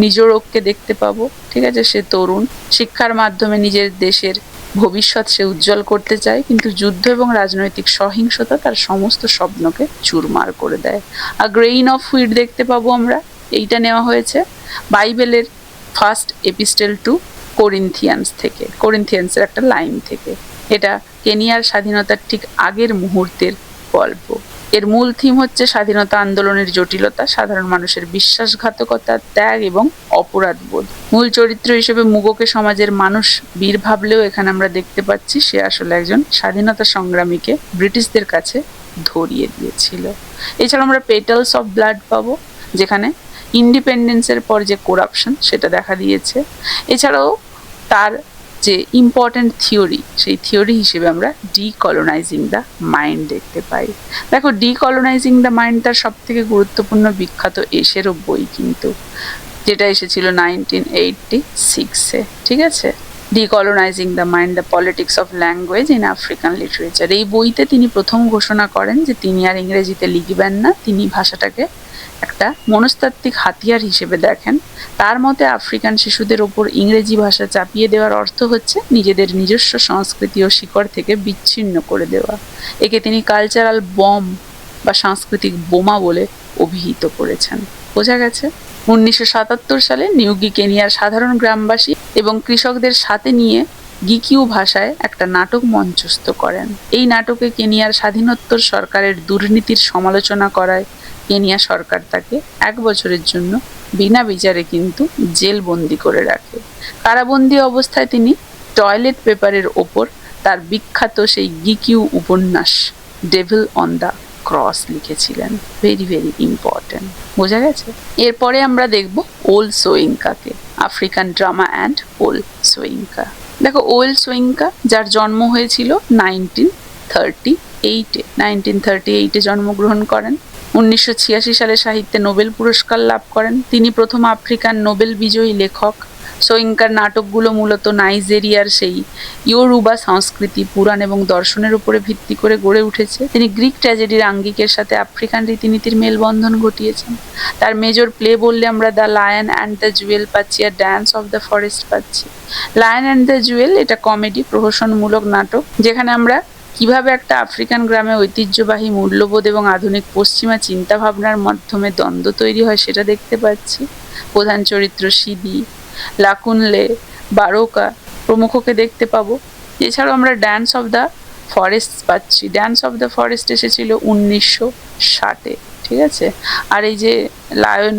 [SPEAKER 1] নিজরোগকে দেখতে পাবো, ঠিক আছে। সে তরুণ, শিক্ষার মাধ্যমে নিজের দেশের ভবিষ্যৎ সে উজ্জ্বল করতে চায়, কিন্তু যুদ্ধ এবং রাজনৈতিক সহিংসতা তার সমস্ত স্বপ্নকে চুরমার করে দেয়। আর গ্রেইন অফ হুইট দেখতে পাবো আমরা, এইটা নেওয়া হয়েছে বাইবেলের ফার্স্ট এপিস্টেল টু কোরিন্থিয়ান্স থেকে, কোরিন্থিয়ান্সের একটা লাইন থেকে। এটা কেনিয়ার স্বাধীনতার ঠিক আগের মুহূর্তের গল্প। এর মূল থিম হচ্ছে স্বাধীনতা আন্দোলনের জটিলতা, সাধারণ মানুষের বিশ্বাসঘাতকতা, ত্যাগ এবং অপরাধবোধ। মূল চরিত্র হিসেবে মুগোকে সমাজের মানুষ বীর ভাবলেও এখানে আমরা দেখতে পাচ্ছি সে আসলে একজন স্বাধীনতা সংগ্রামীকে ব্রিটিশদের কাছে ধরিয়ে দিয়েছিল। এছাড়া আমরা পেটালস অফ ব্লাড পাবো, যেখানে ইন্ডিপেন্ডেন্সের পর যে করাপশন সেটা দেখা দিয়েছে। এছাড়াও তার যে ইম্পর্টেন্ট থিওরি, সেই থিওরি হিসেবে আমরা ডিকলোনাইজিং দ্য মাইন্ড দেখতে পাই। দেখো, ডিকলোনাইজিং দ্য মাইন্ড তার সব থেকে গুরুত্বপূর্ণ বিখ্যাত এসেরও বই কিন্তু, যেটা এসেছিল 1986-এ, ঠিক আছে। Decolonising the mind, the politics of language in African literature. এই বইতে তিনি প্রথম ঘোষণা করেন যে তিনি আর ইংরেজিতে লিখবেন না, তিনি ভাষাটাকে একটা মনস্তাত্ত্বিক হাতিয়ার হিসেবে দেখেন। তার মতে আফ্রিকান শিশুদের ওপর ইংরেজি ভাষা চাপিয়ে দেওয়ার অর্থ হচ্ছে নিজেদের নিজস্ব সংস্কৃতি ও শিকড় থেকে বিচ্ছিন্ন করে দেওয়া। একে তিনি কালচারাল বম বা সাংস্কৃতিক বোমা বলে অভিহিত করেছেন। বোঝা গেছে? 1977 সালে নিউগি কেনিয়ার সাধারণ গ্রামবাসী এবং কৃষকদের সাথে নিয়ে গিকিউ ভাষায় একটা নাটক মঞ্চস্থ করেন। এই নাটকে কেনিয়ার স্বাধীনোত্তর সরকারের দুর্নীতির সমালোচনা করায় কেনিয়া সরকার তাকে 1 বছরের জন্য বিনা বিচারে কিন্তু জেলবন্দি করে রাখে। কারাবন্দি অবস্থায় তিনি টয়লেট পেপারের ওপর তার বিখ্যাত সেই গিকিউ উপন্যাস ডেভিল অন দ্য ক্রস লিখেছিলেন। Very very important. বোঝা গেছে? এরপরে আমরা দেখব ওল সোয়িঙ্কাকে, আফ্রিকান ড্রামা অ্যান্ড ওল সোয়িঙ্কা। দেখো, ওল সোয়িঙ্কা যার জন্ম হয়েছিল 1938-এ জন্মগ্রহণ করেন। 1986 সালে সাহিত্যে নোবেল পুরস্কার লাভ করেন। তিনি প্রথম আফ্রিকান নোবেল বিজয়ী লেখক। সোয়িঙ্কার নাটকগুলো মূলত নাইজেরিয়ার সেই ইয়োরুবা সংস্কৃতি, পুরাণ এবং দর্শনের উপরে ভিত্তি করে গড়ে উঠেছে। তিনি গ্রিক ট্র্যাজেডির আঙ্গিকের সাথে আফ্রিকান রীতিনীতির মেলবন্ধন ঘটিয়েছেন। তার মেজর প্লে বললে আমরা the lion and the Jewel পাচ্ছি আর ড্যান্স অফ দ্য ফরেস্ট পাচ্ছি। লায়ন অ্যান্ড দ্য জুয়েল এটা কমেডি প্রহসনমূলক নাটক, যেখানে আমরা কিভাবে একটা আফ্রিকান গ্রামে ঐতিহ্যবাহী মূল্যবোধ এবং আধুনিক পশ্চিমা চিন্তাভাবনার মাধ্যমে দ্বন্দ্ব তৈরি হয় সেটা দেখতে পাচ্ছি। প্রধান চরিত্র সিদি, লাকুনলে, বারোকা প্রমুখকে দেখতে পাবো। এছাড়াও আমরা ড্যান্স অফ দ্য ফরেস্ট পাচ্ছি। ড্যান্স অফ দ্য ফরেস্ট এসেছিল 1960-এ, ঠিক আছে? আর এই যে লায়ন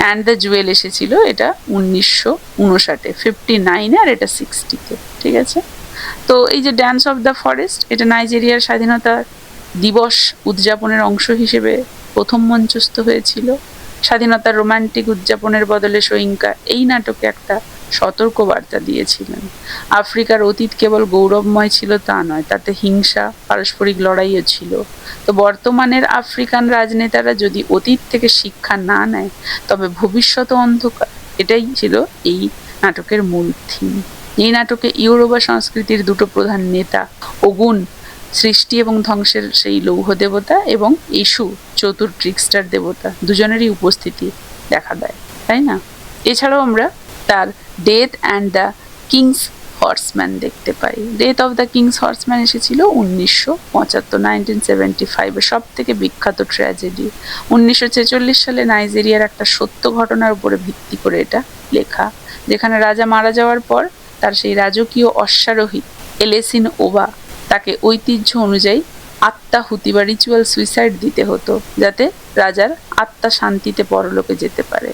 [SPEAKER 1] অ্যান্ড দ্য জুয়েল এসেছিল এটা 1959-এ, 59-এ, আর এটা 60-তে, ঠিক আছে? তো এই যে ড্যান্স অফ দ্য ফরেস্ট এটা নাইজেরিয়ার স্বাধীনতা দিবস উদযাপনের অংশ হিসেবে প্রথম মঞ্চস্থ হয়েছিল। স্বাধীনতার রোমান্টিক উদযাপনের বদলে সোয়িঙ্কা এই নাটকে একটা সতর্ক বার্তা দিয়েছিলেন। আফ্রিকার অতীত কেবল গৌরবময় ছিল তা নয়, তাতে হিংসা, পারস্পরিক লড়াইও ছিল। তো বর্তমানের আফ্রিকান রাজনেতারা যদি অতীত থেকে শিক্ষা না নেয় তবে ভবিষ্যৎ অন্ধকার। এটাই ছিল এই নাটকের মূল থিম। এই নাটকে ইউরোবা সংস্কৃতির দুটো প্রধান নেতা, ওগুন সৃষ্টি এবং ধ্বংসের সেই লৌহ দেবতা এবং ইস্যু চতুর ট্রিক্সটার দেবতা, দুজনেরই উপস্থিতি দেখা দেয়, তাই না? এছাড়াও আমরা তার death and the king's horseman দেখতে পাই। Death of the king's horseman এসেছিল 1975, সব থেকে বিখ্যাত ট্র্যাজেডি। 1946 সালে নাইজেরিয়ার একটা সত্য ঘটনার উপরে ভিত্তি করে এটা লেখা, যেখানে রাজা মারা যাওয়ার পর তার সেই রাজকীয় অশ্বারোহী এলেসিন ওবা তাকে ঐতিহ্য অনুযায়ী আত্মাহুতি বা রিচুয়াল সুইসাইড দিতে হতো, যাতে রাজার আত্মা শান্তিতে পরলোকে যেতে পারে।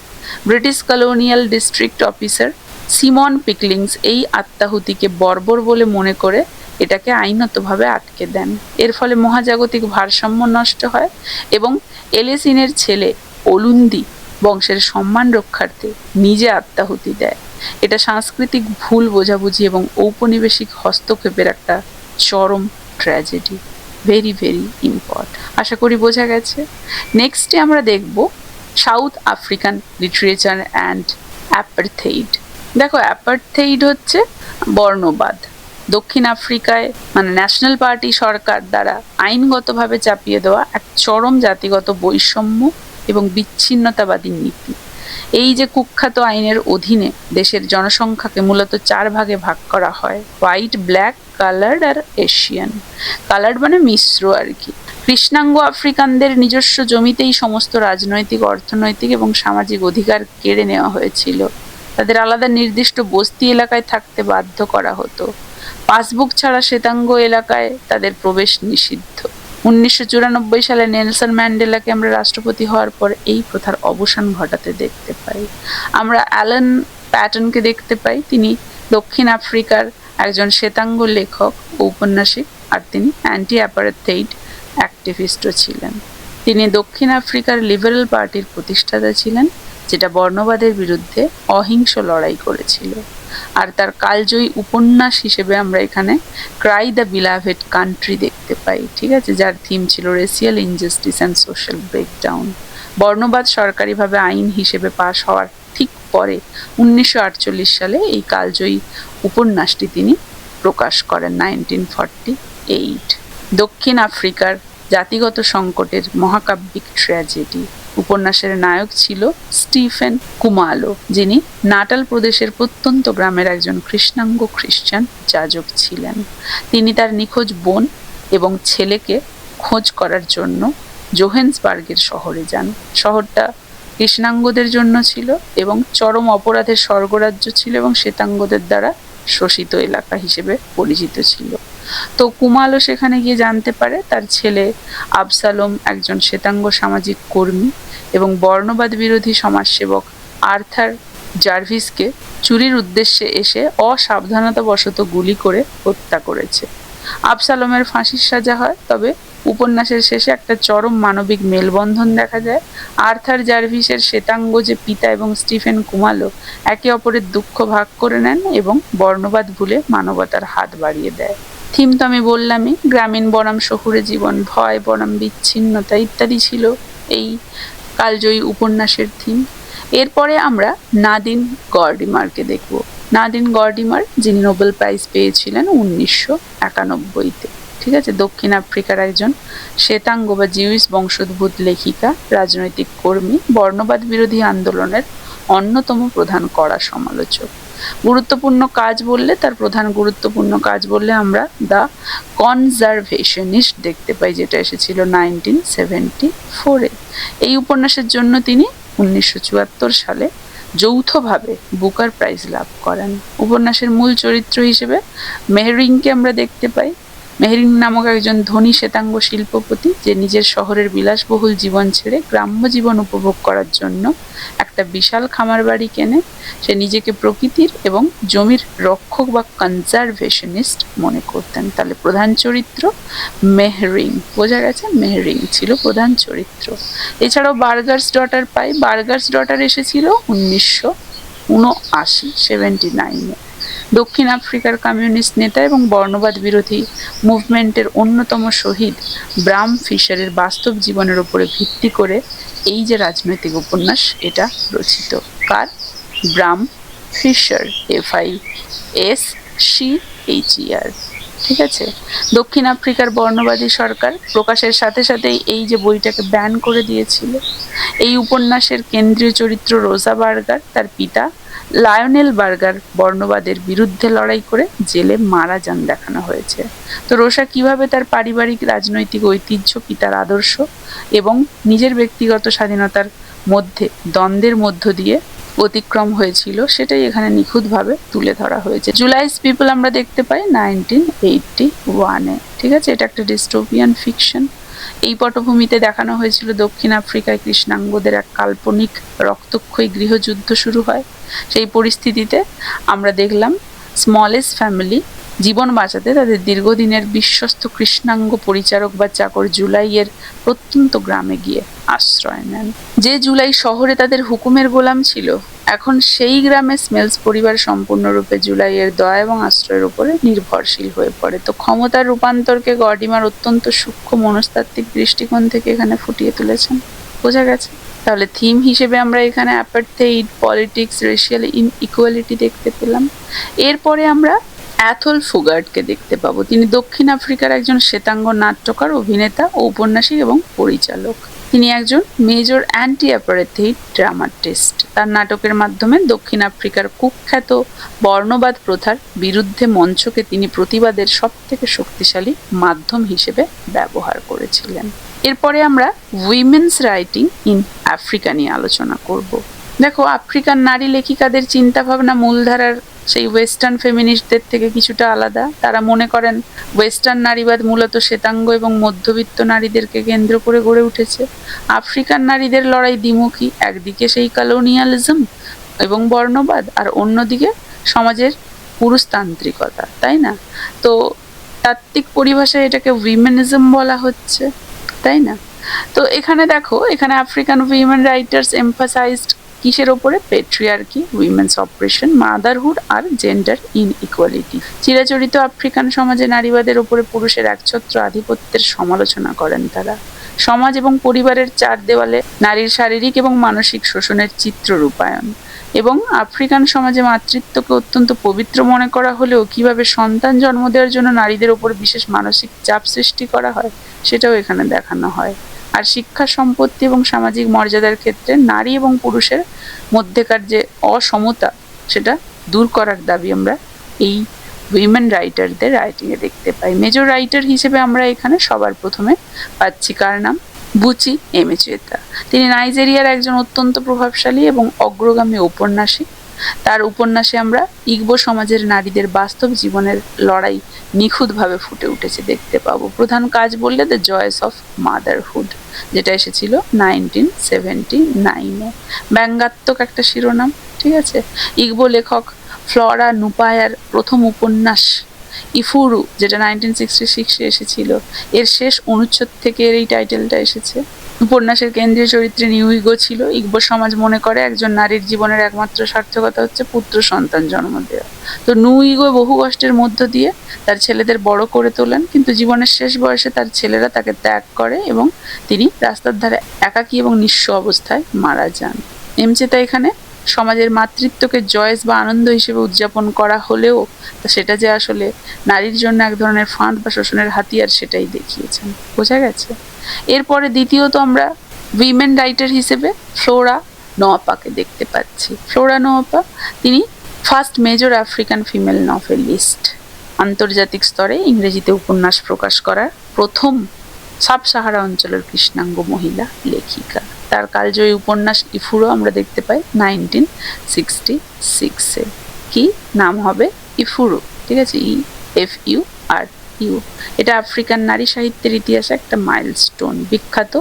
[SPEAKER 1] British colonial district officer Simon Pilkings এই আত্মাহুতিকে বর্বর বলে মনে করে এটাকে আইনতভাবে আটকে দেন। এর ফলে মহাজাগতিক ভারসাম্য নষ্ট হয় এবং এলেসিনের ছেলে ওলুন্দি বংশের সম্মান রক্ষার্থে নিজে আত্মাহুতি দেয়। এটা সাংস্কৃতিক ভুল বোঝাবুঝি এবং ঔপনিবেশিক হস্তক্ষেপের একটা চরম ট্র্যাজেডি। Very very important. আশা করি বোঝা গেছে। নেক্সটে আমরা দেখব South African literature and apartheid. দেখো, অ্যাপারথেইড হচ্ছে বর্ণবাদ। দক্ষিণ আফ্রিকায় মানে ন্যাশনাল পার্টি সরকার দ্বারা আইনগতভাবে চাপিয়ে দেওয়া এক চরম জাতিগত বৈষম্য এবং বিচ্ছিন্নতাবাদী নীতি। এই যে কুখ্যাত আইনের অধীনে দেশের জনসংখ্যাকে মূলত 4 ভাগে ভাগ করা হয়: হোয়াইট, ব্ল্যাক, কালার্ড আর এশিয়ান। কালার্ড মানে মিশ্র আর কি। কৃষ্ণাঙ্গ আফ্রিকানদের নিজস্ব জমিতেই সমস্ত রাজনৈতিক, অর্থনৈতিক এবং সামাজিক অধিকার কেড়ে নেওয়া হয়েছিল। তাদের আলাদা নির্দিষ্ট বস্তি এলাকায় থাকতে বাধ্য করা হতো। পাসবুক ছাড়া শ্বেতাঙ্গ এলাকায় তাদের প্রবেশ নিষিদ্ধ। 1994 সালে নেলসন ম্যান্ডেলাকে আমরা রাষ্ট্রপতি হওয়ার পর এই প্রথার অবসান ঘটাতে দেখতে পাই। আমরা অ্যালান প্যাটনকে দেখতে পাই। তিনি দক্ষিণ আফ্রিকার একজন শ্বেতাঙ্গ লেখক, ঔপন্যাসিক, আর তিনি অ্যান্টি অ্যাপারথেইড অ্যাক্টিভিস্টও ছিলেন। তিনি দক্ষিণ আফ্রিকার লিবারেল পার্টির প্রতিষ্ঠাতা ছিলেন, যেটা বর্ণবাদের বিরুদ্ধে অহিংস লড়াই করেছিল। আর তার কালজয়ী উপন্যাস হিসেবে আমরা এখানে ক্রাই দ্য বিলাভেড কান্ট্রি দেখতে পাই, ঠিক আছে, যার থিম ছিল racial injustice and social breakdown. বর্ণবাদ সরকারিভাবে আইন হিসেবে পাশ হওয়ার ঠিক পরে 1948 সালে এই কালজয়ী উপন্যাসটি তিনি প্রকাশ করেন 1948। দক্ষিণ আফ্রিকার জাতিগত সংকটের মহাকাব্যিক ট্র্যাজেডি। উপন্যাসের নায়ক ছিল স্টিফেন কুমালো, যিনি নাটাল প্রদেশের প্রত্যন্ত গ্রামের একজন কৃষ্ণাঙ্গ খ্রিস্টান যাজক ছিলেন। তিনি তার নিখোঁজ বোন এবং ছেলেকে খোঁজ করার জন্য জোহেন্সবার্গের শহরে যান। শহরটা কৃষ্ণাঙ্গদের জন্য ছিল এবং চরম অপরাধের স্বর্গরাজ্য ছিল এবং শ্বেতাঙ্গদের দ্বারা শোষিত এলাকা হিসেবে পরিচিত ছিল। তো কুমালো সেখানে গিয়ে জানতে পারে তার ছেলে আবসালোম একজন শ্বেতাঙ্গ সামাজিক কর্মী এবং বর্ণবাদ বিরোধী সমাজসেবক আর্থার জার্ভিসকে চুরির উদ্দেশ্যে এসে অসাবধানতাবশত গুলি করে হত্যা করেছে। আবসালোমের ফাঁসির সাজা হয়, তবে উপন্যাসের শেষে একটা চরম মানবিক মেলবন্ধন দেখা যায়। আর্থার জার্ভিসের শ্বেতাঙ্গ যে পিতা এবং স্টিফেন কুমালো একে অপরের দুঃখ ভাগ করে নেন এবং বর্ণবাদ ভুলে মানবতার হাত বাড়িয়ে দেয়। থিম তো আমি বললামই, গ্রামীণ বনাম শহুরে জীবন, ভয় বনাম বিচ্ছিন্নতা ইত্যাদি ছিল এই কালজয়ী উপন্যাসের থিম। এরপরে আমরা নাদিন গর্ডিমারকে দেখব। নাদিন গর্ডিমার, যিনি নোবেল প্রাইজ পেয়েছিলেন 1991-তে। ঠিক আছে, দক্ষিণ আফ্রিকার একজন শ্বেতাঙ্গ বা জিউস বংশোদ্ভূত লেখিকা, রাজনৈতিক কর্মী, বর্ণবাদ বিরোধী আন্দোলনের অন্যতম প্রধান কড়া সমালোচক। গুরুত্বপূর্ণ কাজ বললে, তার প্রধান গুরুত্বপূর্ণ কাজ বললে আমরা দ্য কনজারভেশনিস্ট দেখতে পাই, যেটা এসেছিল 1974-এ। এই উপন্যাসের জন্য তিনি 1974 সালে যৌথভাবে বুকার প্রাইজ লাভ করেন। উপন্যাসের মূল চরিত্র হিসেবে মেহরিংকে আমরা দেখতে পাই। মেহরিং নামক একজন ধনী শ্বেতাঙ্গ শিল্পপতি, যে নিজের শহরের বিলাসবহুল জীবন ছেড়ে গ্রাম্য জীবন উপভোগ করার জন্য একটা বিশাল খামার বাড়ি কেনে। সে নিজেকে প্রকৃতির এবং জমির রক্ষক বা কনজারভেশনিস্ট মনে করতেন। তাহলে প্রধান চরিত্র মেহরিং, বোঝা গেছে, মেহরিং ছিল প্রধান চরিত্র। এছাড়াও বার্গার্স ডটার পাই। বার্গার্স ডটার এসেছিল 1979-এ। দক্ষিণ আফ্রিকার কমিউনিস্ট নেতা এবং বর্ণবাদ বিরোধী মুভমেন্টের অন্যতম শহীদ ব্রাম ফিশারের বাস্তব জীবনের উপরে ভিত্তি করে এই যে রাজনৈতিক উপন্যাস, এটা রচিত। কার? ব্রাম ফিশার, FISCHER। ঠিক আছে, দক্ষিণ আফ্রিকার বর্ণবাদী সরকার প্রকাশের সাথে সাথেই এই যে বইটাকে ব্যান করে দিয়েছিল। এই উপন্যাসের কেন্দ্রীয় চরিত্র রোজা বার্গার, তার পিতা লায়নেল বার্গার বর্ণবাদের বিরুদ্ধে লড়াই করে জেলে মারা যান দেখানো হয়েছে। তো রোসা কিভাবে তার পারিবারিক রাজনৈতিক ঐতিহ্য, পিতার আদর্শ এবং নিজের ব্যক্তিগত স্বাধীনতার মধ্যে দ্বন্দ্বের মধ্য দিয়ে অতিক্রম হয়েছিল, সেটাই এখানে নিখুঁতভাবে তুলে ধরা হয়েছে। জুলাইস পিপল আমরা দেখতে পাই 1981-এ। ঠিক আছে, এটা একটা ডিস্টোপিয়ান ফিকশন। এই পটভূমিতে দেখানো হয়েছিল দক্ষিণ আফ্রিকায় কৃষ্ণাঙ্গদের এক কাল্পনিক রক্তক্ষয়ী গৃহযুদ্ধ শুরু হয়। সেই পরিস্থিতিতে আমরা দেখলাম স্মলেস ফ্যামিলি জীবন বাঁচাতে তাদের দীর্ঘদিনের বিশ্বস্ত কৃষ্ণাঙ্গ পরিচারক বা চাকর জুলাইয়ের প্রত্যন্ত গ্রামে গিয়ে আশ্রয় নেন। যে জুলাই শহরে তাদের হুকুমের গোলাম ছিল, এখন সেই গ্রামে স্মেলস পরিবার সম্পূর্ণরূপে জুলাইয়ের দয়া এবং আশ্রয়ের উপরে নির্ভরশীল হয়ে পড়ে। তো ক্ষমতার রূপান্তরকে গর্ডিমার অত্যন্ত সূক্ষ্ম মনস্তাত্ত্বিক দৃষ্টিকোণ থেকে এখানে ফুটিয়ে তুলেছেন। বোঝা গেছে? তাহলে থিম হিসেবে আমরা এখানে অ্যাপার্থাইড, পলিটিক্স, রেশিয়াল ইনইকুয়ালিটি দেখতে পেলাম। এরপরে আমরা অ্যাথল ফুগার্টকে দেখতে পাবো। তিনি দক্ষিণ আফ্রিকার একজন শ্বেতাঙ্গ নাট্যকার, অভিনেতা, ঔপন্যাসিক এবং পরিচালক। তিনি একজন মেজর অ্যান্টি অ্যাপার্থাইড ড্রামাটিস্ট। তার নাটকের মাধ্যমে দক্ষিণ আফ্রিকার কুখ্যাত বর্ণবাদ প্রথার বিরুদ্ধে মঞ্চকে তিনি প্রতিবাদের সবথেকে শক্তিশালী মাধ্যম হিসেবে ব্যবহার করেছিলেন। এরপরে আমরা উইমেন্স রাইটিং ইন আফ্রিকা নিয়ে আলোচনা করব। দেখো, আফ্রিকান নারী লেখিকাদের চিন্তাভাবনা মূলধারার সেই ওয়েস্টার্ন ফেমিনিস্টদের থেকে কিছুটা আলাদা। তারা মনে করেন ওয়েস্টার্ন নারীবাদ মূলত শ্বেতাঙ্গ এবং মধ্যবিত্ত নারীদেরকে কেন্দ্র করে গড়ে উঠেছে। আফ্রিকান নারীদের লড়াই দ্বিমুখী, একদিকে সেই কলোনিয়ালিজম এবং বর্ণবাদ, আর অন্যদিকে সমাজের পুরুষতান্ত্রিকতা, তাই না? তো তাত্ত্বিক পরিভাষায় এটাকে উইমেনিজম বলা হচ্ছে, তাই না? তো এখানে দেখো, এখানে আফ্রিকান উইমেন রাইটার্স এমফাসাইজড কিসের ওপরে? পেট্রিয়ার্কি, উইমেন্স অপারেশন, মাদারহুড আর জেন্ডার ইনইকুয়ালিটি। চিরাচরিত আফ্রিকান সমাজে নারীবাদের ওপরে পুরুষের একছত্র আধিপত্যের সমালোচনা করেন তারা। সমাজ এবং পরিবারের চার দেওয়ালে নারীর শারীরিক এবং মানসিক শোষণের চিত্র রূপায়ণ। এবং আফ্রিকান সমাজে মাতৃত্বকে অত্যন্ত পবিত্র মনে করা হলেও কিভাবে সন্তান জন্ম দেওয়ার জন্য নারীদের ওপর বিশেষ মানসিক চাপ সৃষ্টি করা হয় সেটাও এখানে দেখানো হয়। আর শিক্ষা, সম্পত্তি এবং সামাজিক মর্যাদার ক্ষেত্রে নারী এবং পুরুষের মধ্যেকার যে অসমতা সেটা দূর করার দাবি আমরা এই উইমেন রাইটারদের রাইটিংয়ে দেখতে পাই। মেজর রাইটার হিসেবে আমরা এখানে সবার প্রথমে পাচ্ছি কার নাম? বুচি এমেচুয়েতা। তিনি নাইজেরিয়ার একজন অত্যন্ত প্রভাবশালী এবং অগ্রগামী ঔপন্যাসিক। তার উপন্যাসে আমরা ইগবো সমাজের নারীদের বাস্তব জীবনের লড়াই নিখুঁতভাবে ফুটে উঠেছে দেখতে পাবো। প্রধান কাজ বললে দ্য জয়েস অফ মাদারহুড, যেটা এসেছিল 1979-এ। ব্যঙ্গাত্মক একটা শিরোনাম, ঠিক আছে। ইগবো লেখক ফ্লোরা নুপায়ার প্রথম উপন্যাস ইফুরু, যেটা 1966-এ এসেছিল, এর শেষ অনুচ্ছেদ থেকে এর এই টাইটেলটা এসেছে। উপন্যাসের কেন্দ্রীয় চরিত্রে নিউইগো ছিল। ইগবো সমাজ মনে করে একজন নারীর জীবনের একমাত্র সার্থকতা হচ্ছে পুত্র সন্তান জন্ম দেওয়া। তো নিউইগো বহু কষ্টের মধ্য দিয়ে তার ছেলেদের বড় করে তোলেন, কিন্তু জীবনের শেষ বয়সে তার ছেলেরা তাকে ত্যাগ করে এবং তিনি রাস্তার ধারে একাকী এবং নিঃস্ব অবস্থায় মারা যান। এমচেতা এখানে সমাজের মাতৃত্বকে জয়েস বা আনন্দ হিসেবে উদযাপন করা হলেও সেটা যে আসলে নারীর জন্য এক ধরনের ফাঁদ বা শোষণের হাতিয়ার সেটাই দেখিয়েছেন। বোঝা গেছে? এরপরে দ্বিতীয়ত আমরা উইমেন রাইটার হিসেবে ফ্লোরা নোয়াপাকে দেখতে পাচ্ছি। ফ্লোরা নোয়াপা তিনি first major African female novelist. আন্তর্জাতিক স্তরে ইংরেজিতে উপন্যাস প্রকাশ করার প্রথম সাব সাহারা অঞ্চলের কৃষ্ণাঙ্গ মহিলা লেখিকা। তার কালজয়ী উপন্যাস ইফুরো আমরা দেখতে পাই 1966-এ। কি নাম হবে? ইফুরো, ঠিক আছে, EFURU। এটা আফ্রিকান নারী সাহিত্যের ইতিহাসে একটা মাইলস্টোন। বিখ্যাত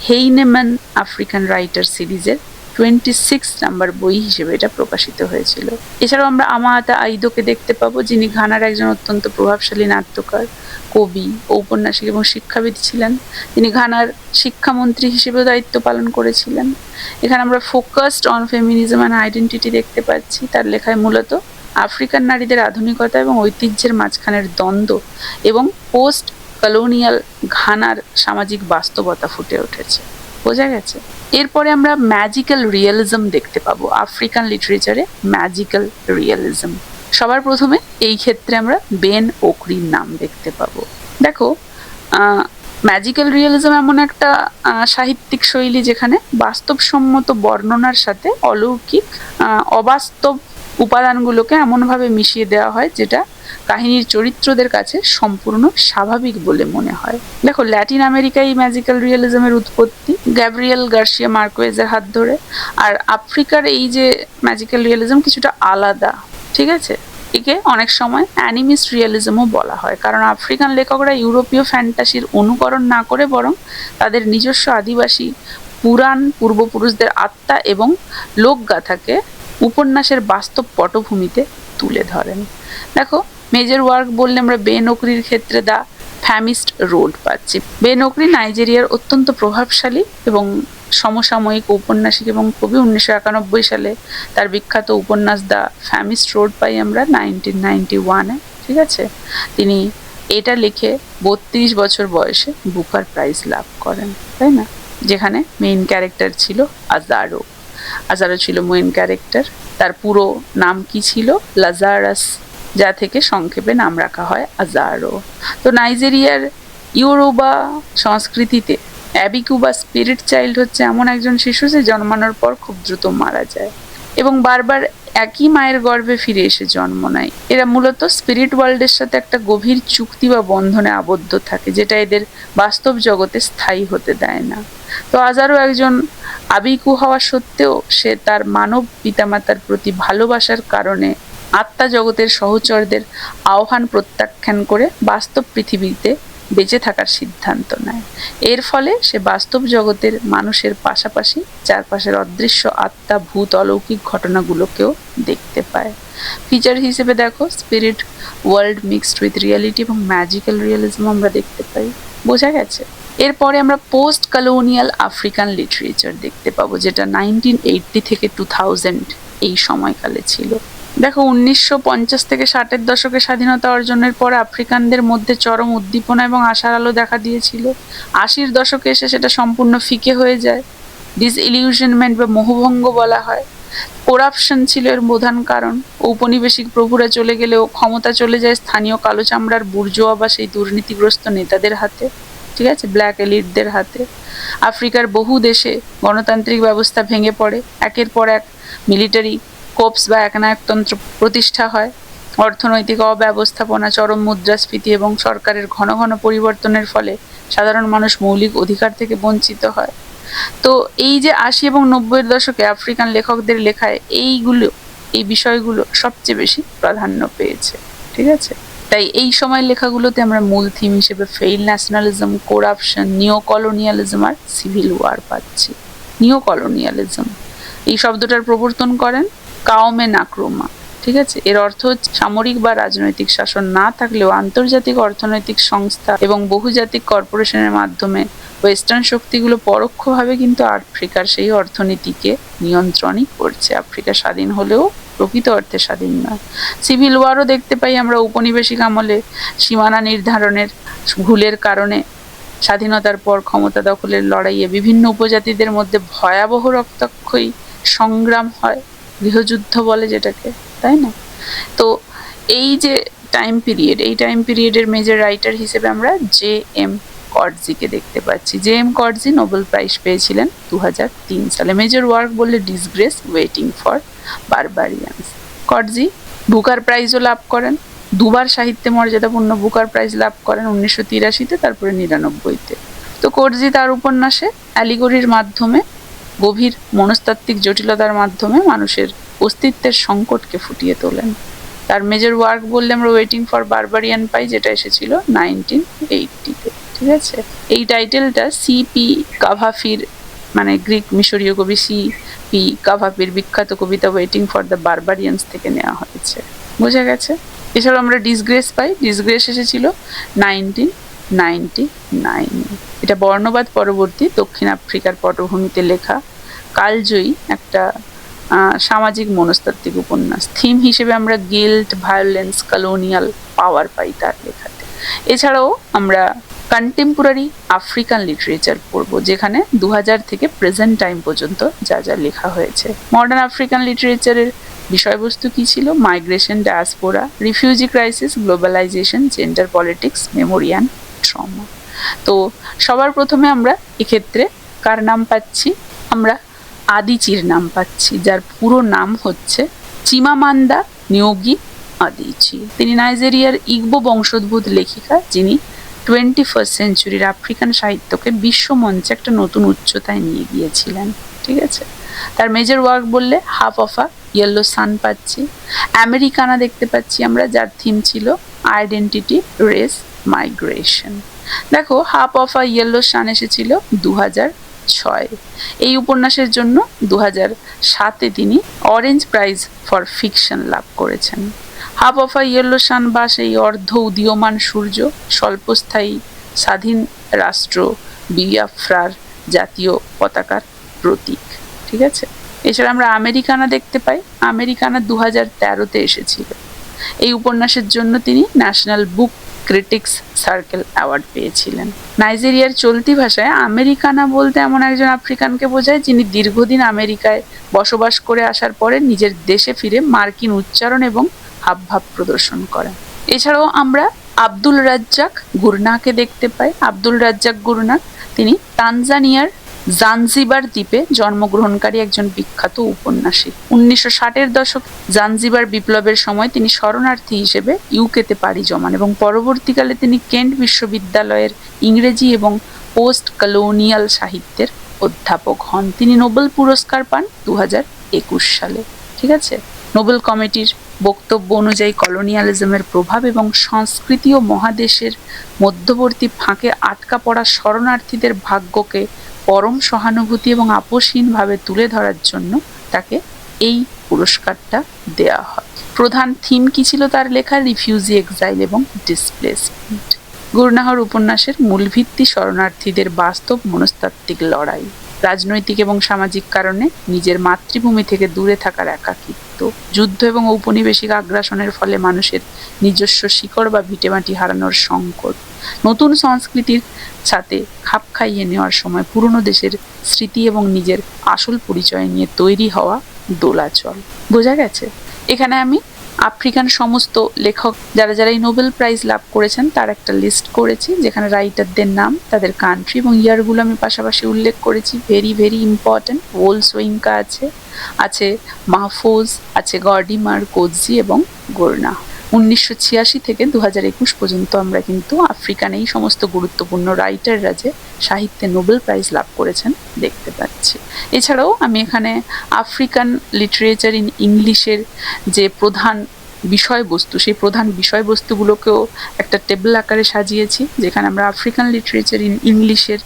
[SPEAKER 1] হেইনেম্যান আফ্রিকান রাইটার সিরিজের 26 নাম্বার বই হিসেবে এটা প্রকাশিত হয়েছিল। এছাড়াও আমরা আমাআতা আইদোকে দেখতে পাবো, যিনি ঘানার একজন অত্যন্ত প্রভাবশালী নাট্যকার, কবি, ঔপন্যাসিক এবং শিক্ষাবিদ ছিলেন। তিনি ঘানার শিক্ষামন্ত্রী হিসেবেও দায়িত্ব পালন করেছিলেন। এখানে আমরা focused on feminism and identity দেখতে পাচ্ছি। তার লেখায় মূলত আফ্রিকান নারীদের আধুনিকতা এবং ঐতিহ্যের মাঝখানের দ্বন্দ্ব এবং পোস্ট কলোনিয়াল ঘানার সামাজিক বাস্তবতা ফুটে উঠেছে। বোঝা গেছে? এরপরে আমরা ম্যাজিক্যাল রিয়েলিজম দেখতে পাবো আফ্রিকান লিটারেচারে। ম্যাজিক্যাল রিয়েলিজম সবার প্রথমে এই ক্ষেত্রে আমরা বেন ওকরির নাম দেখতে পাবো। দেখো, ম্যাজিক্যাল রিয়েলিজম এমন একটা সাহিত্যিক শৈলী যেখানে বাস্তবসম্মত বর্ণনার সাথে অলৌকিক অবাস্তব উপাদানগুলোকে এমনভাবে মিশিয়ে দেওয়া হয় যেটা কাহিনীর চরিত্রদের কাছে সম্পূর্ণ স্বাভাবিক বলে মনে হয়। দেখো, ল্যাটিন আমেরিকায় এই ম্যাজিক্যাল রিয়েলিজমের উৎপত্তি গ্যাব্রিয়েল গার্সিয়া মার্কোয়েজের হাত ধরে। আর আফ্রিকার এই যে ম্যাজিক্যাল রিয়েলিজম কিছুটা আলাদা, ঠিক আছে। একে অনেক সময় অ্যানিমিস্ট রিয়েলিজমও বলা হয়, কারণ আফ্রিকান লেখকরা ইউরোপীয় ফ্যান্টাসির অনুকরণ না করে বরং তাদের নিজস্ব আদিবাসী পুরাণ, পূর্বপুরুষদের আত্মা এবং লোকগাথাকে উপন্যাসের বাস্তব পটভূমিতে তুলে ধরেন। দেখো, মেজর ওয়ার্ক বললে আমরা বেন ওকরির ক্ষেত্রে দ্য ফ্যামিস্ট রোড পাচ্ছি। বেন ওকরি নাইজেরিয়ার অত্যন্ত প্রভাবশালী এবং সমসাময়িক ঔপন্যাসিক এবং কবি। 1991 সালে তার বিখ্যাত উপন্যাস দ্য ফ্যামিস্ট রোড পাই আমরা 1991-এ, ঠিক আছে। তিনি এটা লিখে 32 বছর বয়সে বুকার প্রাইজ লাভ করেন, তাই না? যেখানে মেইন ক্যারেক্টার ছিল আজারো। আজারো ছিল মেইন ক্যারেক্টার। তার পুরো নাম কি ছিল? লাজারাস, যা থেকে সংক্ষেপে নাম রাখা হয় আজারো। তো নাইজেরিয়ার ইয়োরুবা সংস্কৃতিতে অ্যাবিকু বা স্পিরিট চাইল্ড হচ্ছে এমন একজন শিশু যে জন্মানোর পর খুব দ্রুত মারা যায় এবং বারবার একই মায়ের গর্ভে ফিরে এসে জন্ম নেয়। এরা মূলত স্পিরিট ওয়ার্ল্ডের সাথে একটা গভীর চুক্তি বা বন্ধনে আবদ্ধ থাকে, যেটা এদের বাস্তব জগতে স্থায়ী হতে দেয় না। তো আজারও একজন আবিকু হওয়া সত্ত্বেও সে তার মানব পিতামাতার প্রতি ভালোবাসার কারণে আত্মা জগতের সহচরদের আহ্বান প্রত্যাখ্যান করে বাস্তব পৃথিবীতে বেঁচে থাকার সিদ্ধান্ত নেয়। এর ফলে সে বাস্তব জগতের মানুষের পাশাপাশি চারপাশের অদৃশ্য আত্মা, ভূত, অলৌকিক ঘটনাগুলোকেও দেখতে পায়। ফিচার হিসেবে দেখো, spirit world mixed with reality এবং ম্যাজিক্যাল রিয়েলিজম আমরা দেখতে পাই। বোঝা গেছে? এরপরে আমরা পোস্ট কলোনিয়াল আফ্রিকান লিটারেচার দেখতে পাবো, যেটা 1980 থেকে 2000 এই সময়কালে ছিল। দেখো, 1950 থেকে 60-এর দশকে স্বাধীনতা অর্জনের পর আফ্রিকানদের মধ্যে চরম উদ্দীপনা এবং আশার আলো দেখা দিয়েছিল। 80-র দশকে এসে সেটা সম্পূর্ণ ফিকে হয়ে যায়। ডিসইলিউশনমেন্ট বা মোহভঙ্গ বলা হয়। করাপশন ছিল এর প্রধান কারণ। ঔপনিবেশিক প্রভুরা চলে গেলেও ক্ষমতা চলে যায় স্থানীয় কালো চামড়ার বুর্জোয়া বা সেই দুর্নীতিগ্রস্ত নেতাদের হাতে, ঠিক আছে, ব্ল্যাক এলিটদের হাতে। আফ্রিকার বহু দেশে গণতান্ত্রিক ব্যবস্থা ভেঙে পড়ে, একের পর এক মিলিটারি কোপস বা একনায়কতন্ত্র প্রতিষ্ঠা হয়। অর্থনৈতিক অব্যবস্থাপনা, চরম মুদ্রাস্ফীতি এবং সরকারের ঘন ঘন পরিবর্তনের ফলে সাধারণ মানুষ মৌলিক অধিকার থেকে বঞ্চিত হয়। তো এই যে 80 এবং 90-এর দশকে আফ্রিকান লেখকদের লেখায় এই বিষয়গুলো সবচেয়ে বেশি প্রাধান্য পেয়েছে, ঠিক আছে। তাই এই সময় লেখাগুলোতে আমরা মূল থিম হিসেবে ফেইল ন্যাশনালিজম, করাপশন, নিও কলোনিয়ালিজম আর সিভিল ওয়ার পাচ্ছি। নিও কলোনিয়ালিজম এই শব্দটার প্রবর্তন করেন কাওমে নাক্রুমা, ঠিক আছে। এর অর্থ হচ্ছে সামরিক বা রাজনৈতিক শাসন না থাকলেও আন্তর্জাতিক অর্থনৈতিক সংস্থা এবং বহুজাতিক কর্পোরেশনের মাধ্যমে ওয়েস্টার্ন শক্তিগুলো পরোক্ষভাবে কিন্তু আফ্রিকার সেই অর্থনীতিকে নিয়ন্ত্রণই করছে। আফ্রিকা স্বাধীন হলেও প্রকৃত অর্থে স্বাধীন নয়। সিভিল ওয়ারও দেখতে পাই আমরা ঔপনিবেশিক আমলে সীমানা নির্ধারণের ভুলের কারণে স্বাধীনতার পর ক্ষমতা দখলের লড়াইয়ে বিভিন্ন উপজাতিদের মধ্যে ভয়াবহ রক্তক্ষয়ী সংগ্রাম হয়, গৃহযুদ্ধ বলে যেটাকে, তাই না? তো এই যে এই টাইম পিরিয়ডের মেজর রাইটার হিসেবে আমরা জে.এম. কটজিকে দেখতে পাচ্ছি। জে.এম. কটজি নোবেল প্রাইজ পেয়েছিলেন 2003 সালে। মেজর ওয়ার্ক বললে ডিসগ্রেস, ওয়েটিং ফর বারবারিয়ান্স। কটজি বুকার প্রাইজও লাভ করেন, দুবার সাহিত্যে মর্যাদাপূর্ণ বুকার প্রাইজ লাভ করেন, 1983-তে, তারপরে 99-তে। তো কটজি তার উপন্যাসে অ্যালিগরির মাধ্যমে, গভীর মনস্তাত্ত্বিক জটিলতার মাধ্যমে মানুষের অস্তিত্বের সংকটকে ফুটিয়ে তোলেন। তার মেজর ওয়ার্ক বললে আমরা ওয়েটিং ফর বারবারিয়ান পাই, যেটা এসেছিল 1980-তে, ঠিক আছে। এই টাইটেলটা সি.পি. কাভাফির, মানে গ্রিক মিশরীয় কবি সি.পি. কাভাফির বিখ্যাত কবিতা ওয়েটিং ফর দ্য বারবারিয়ান্স থেকে নেওয়া হয়েছে, বোঝা গেছে। এছাড়াও আমরা ডিসগ্রেস পাই। ডিসগ্রেস এসেছিল 1999। এটা বর্ণবাদ পরবর্তী দক্ষিণ আফ্রিকার পটভূমিতে লেখা কালজয়ী একটা সামাজিক মনস্তাত্ত্বিক উপন্যাস। থিম হিসেবে আমরা গিল্ট, ভায়োলেন্স, কলোনিয়াল পাওয়ার পাই তার লেখাতে। এছাড়াও আমরা কন্টেম্পোরারি আফ্রিকান লিটারেচার পড়ব, যেখানে 2000 থেকে প্রেজেন্ট টাইম পর্যন্ত যা যা লেখা হয়েছে। মডার্ন আফ্রিকান লিটারেচারের বিষয়বস্তু কি ছিল? Migration, diaspora, refugee crisis, globalisation, gender politics, memory and trauma. তো সবার প্রথমে আমরা এক্ষেত্রে কার নাম পাচ্ছি? আমরা আদিচির নাম পাচ্ছি, যার পুরো নাম হচ্ছে চিমামান্দা নিয়োগী আদিচি। তিনি নাইজেরিয়ার ইগবো বংশোদ্ভূত লেখিকা, যিনি 21st সেঞ্চুরির আফ্রিকান সাহিত্যকে বিশ্বমঞ্চে একটা নতুন উচ্চতায় নিয়ে গিয়েছিলেন, ঠিক আছে। তার মেজর ওয়ার্ক বললে হাফ অফ আ ইয়েলো সান পাচ্ছি। আমেরিকানা দেখতে পাচ্ছি আমরা, যার থিম ছিল আইডেন্টিটি, রেস, মাইগ্রেশন। দেখো, হাফ অফ আ ইয়েলো সান এসেছিল 2006। এই উপন্যাসের জন্য 2007-এ তিনি অরেঞ্জ প্রাইজ ফর ফিকশন লাভ করেছেন। হাফ অফ আ ইয়েলো সান বা সেই অর্ধ উদীয়মান সূর্য স্বল্পস্থায়ী স্বাধীন রাষ্ট্র বিয়াফ্রার জাতীয় পতাকার প্রতীক, ঠিক আছে। এছাড়া আমরা আমেরিকানা দেখতে পাই। আমেরিকানা 2013-তে এসেছিল। এই উপন্যাসের জন্য তিনি ন্যাশনাল বুক ক্রিটিক্স সার্কেল অ্যাওয়ার্ড পেয়েছিলেন। নাইজেরিয়ার চলতি ভাষায় আমেরিকানা বলতে এমন একজন আফ্রিকানকে বোঝায় যিনি দীর্ঘদিন আমেরিকায় বসবাস করে আসার পরে নিজের দেশে ফিরে মার্কিন উচ্চারণ এবং হাবভাব প্রদর্শন করেন। এছাড়াও আমরা আব্দুল রাজ্জাক গুরনাকে দেখতে পাই। আব্দুল রাজ্জাক গুরনা তিনি তানজানিয়ার জাঞ্জিবার দ্বীপে জন্মগ্রহণকারী একজন বিখ্যাত ঔপন্যাসিক। 1960-এর দশক জাঞ্জিবার বিপ্লবের সময় তিনি শরণার্থী হিসেবে ইউকেতে পাড়ি জমান এবং পরবর্তীকালে তিনি কেন্ট বিশ্ববিদ্যালয়ের ইংরেজি এবং পোস্ট কলোনিয়াল সাহিত্যের অধ্যাপক হন। তিনি নোবেল পুরস্কার পান 2021 সালে, ঠিক আছে। নোবেল কমিটির বক্তব্য অনুযায়ী কলোনিয়ালিজমের প্রভাব এবং সংস্কৃতি ও মহাদেশের মধ্যবর্তী ফাঁকে আটকা পড়া শরণার্থীদের ভাগ্যকে পরম সহানুভূতি এবং আপোষহীনভাবে তুলে ধরার জন্য তাকে এই পুরস্কারটা দেয়া হয়। প্রধান থিম কি ছিল তার লেখা? রিফিউজি, এক্সাইল এবং ডিসপ্লেসমেন্ট। গুরনাহর উপন্যাসের মূল ভিত্তি শরণার্থীদের বাস্তব মনস্তাত্ত্বিক লড়াই, রাজনৈতিক এবং সামাজিক কারণে নিজের মাতৃভূমি থেকে দূরে থাকার একাকিত্ব, যুদ্ধ এবং ঔপনিবেশিক আগ্রাসনের ফলে মানুষের নিজস্ব শিকড় বা ভিটেমাটি হারানোর সংকট, নতুন সংস্কৃতির সাথে খাপ খাইয়ে নেওয়ার সময় পুরনো দেশের স্মৃতি এবং নিজের আসল পরিচয় নিয়ে তৈরি হওয়া দোলাচল। বোঝা গেছে? এখানে আমি আফ্রিকান সমস্ত লেখক যারা যারা এই নোবেল প্রাইজ লাভ করেছেন তার একটা লিস্ট করেছি, যেখানে রাইটারদের নাম, তাদের কান্ট্রি এবং ইয়ারগুলো আমি পাশাপাশি উল্লেখ করেছি। Very very important. ওলসোইঙ্কা আছে মাহফুজ, আছে গর্ডিমার, কোৎজি এবং গোর্না। 1986 থেকে 2021 পর্যন্ত আমরা কিন্তু আফ্রিকান এই সমস্ত গুরুত্বপূর্ণ রাইটাররা যে সাহিত্যে নোবেল প্রাইজ লাভ করেছেন দেখতে পাচ্ছি। এছাড়াও আমি এখানে আফ্রিকান লিটারেচার ইন ইংলিশের যে প্রধান বিষয়বস্তু, সেই প্রধান বিষয়বস্তুগুলোকেও একটা টেবিল আকারে সাজিয়েছি, যেখানে আমরা আফ্রিকান লিটারেচার ইন ইংলিশের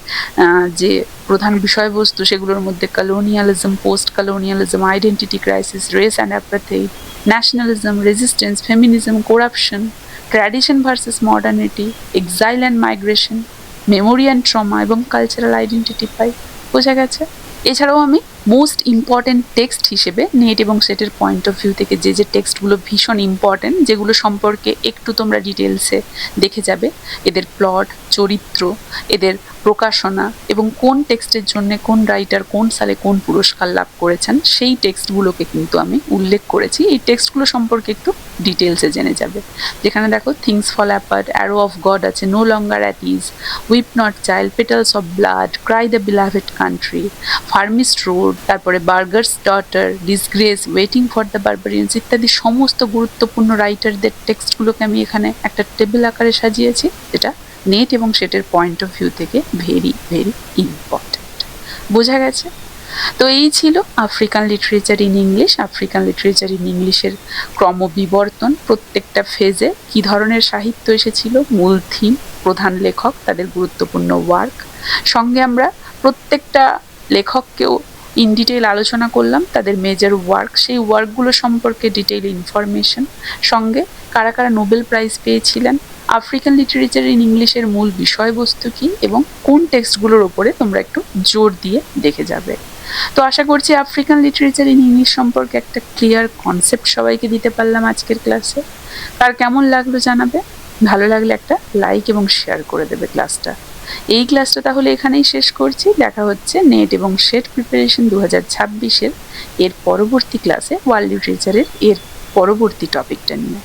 [SPEAKER 1] যে প্রধান বিষয়বস্তু সেগুলোর মধ্যে colonialism, post colonialism, identity crisis, race and apartheid, nationalism, resistance, feminism, corruption, tradition versus modernity, exile and migration, memory and trauma এবং কালচারাল আইডেন্টিটি পাই। বোঝা গেছে? এছাড়াও আমি মোস্ট ইম্পর্টেন্ট টেক্সট হিসেবে নেট এবং সেটের পয়েন্ট অফ ভিউ থেকে যে টেক্সটগুলো ভীষণ ইম্পর্টেন্ট, যেগুলো সম্পর্কে একটু তোমরা ডিটেলসে দেখে যাবে, এদের প্লট, চরিত্র, এদের প্রকাশনা এবং কোন টেক্সটের জন্য কোন রাইটার কোন সালে কোন পুরস্কার লাভ করেছেন, সেই টেক্সটগুলোকে কিন্তু আমি উল্লেখ করেছি। এই টেক্সটগুলো সম্পর্কে একটু ডিটেলসে জেনে যাবে। যেখানে দেখো things fall apart, arrow of God আছে, no longer at ease, weep not child, petals of blood, cry the beloved country, famished road, তারপরে Burger's daughter, disgrace, waiting for the barbarians ইত্যাদি সমস্ত গুরুত্বপূর্ণ রাইটারদের টেক্সটগুলোকে আমি এখানে একটা টেবিল আকারে সাজিয়েছি, যেটা নেট এবং সেটের পয়েন্ট অফ ভিউ থেকে ভেরি ভেরি ইম্পর্টেন্ট। বোঝা গেছে? তো এই ছিল African literature in English. African literature in ইংলিশের ক্রমবিবর্তন, প্রত্যেকটা ফেজে কী ধরনের সাহিত্য এসেছিল, মূল থিম, প্রধান লেখক, তাদের গুরুত্বপূর্ণ ওয়ার্ক, সঙ্গে আমরা প্রত্যেকটা লেখককেও ইন ডিটেইল আলোচনা করলাম, তাদের মেজর ওয়ার্ক, সেই ওয়ার্কগুলো সম্পর্কে ডিটেইল ইনফরমেশন, সঙ্গে কারা কারা নোবেল প্রাইজ পেয়েছিলেন, আফ্রিকান লিটারেচার ইন ইংলিশের মূল বিষয়বস্তু কী এবং কোন টেক্সটগুলোর ওপরে তোমরা একটু জোর দিয়ে দেখে যাবে। তো আশা করছি আফ্রিকান লিটারেচার ইন ইংলিশ সম্পর্কে একটা ক্লিয়ার কনসেপ্ট সবাইকে দিতে পারলাম আজকের ক্লাসে। তার কেমন লাগলো জানাবে, ভালো লাগলে একটা লাইক এবং শেয়ার করে দেবে ক্লাসটা। এই ক্লাসটা তাহলে এখানেই শেষ করছি। দেখা হচ্ছে নেট এবং সেট প্রিপারেশন 2026-এর এর পরবর্তী ক্লাসে ওয়ার্ল্ড লিটারেচারের এর পরবর্তী টপিকটা নিয়ে।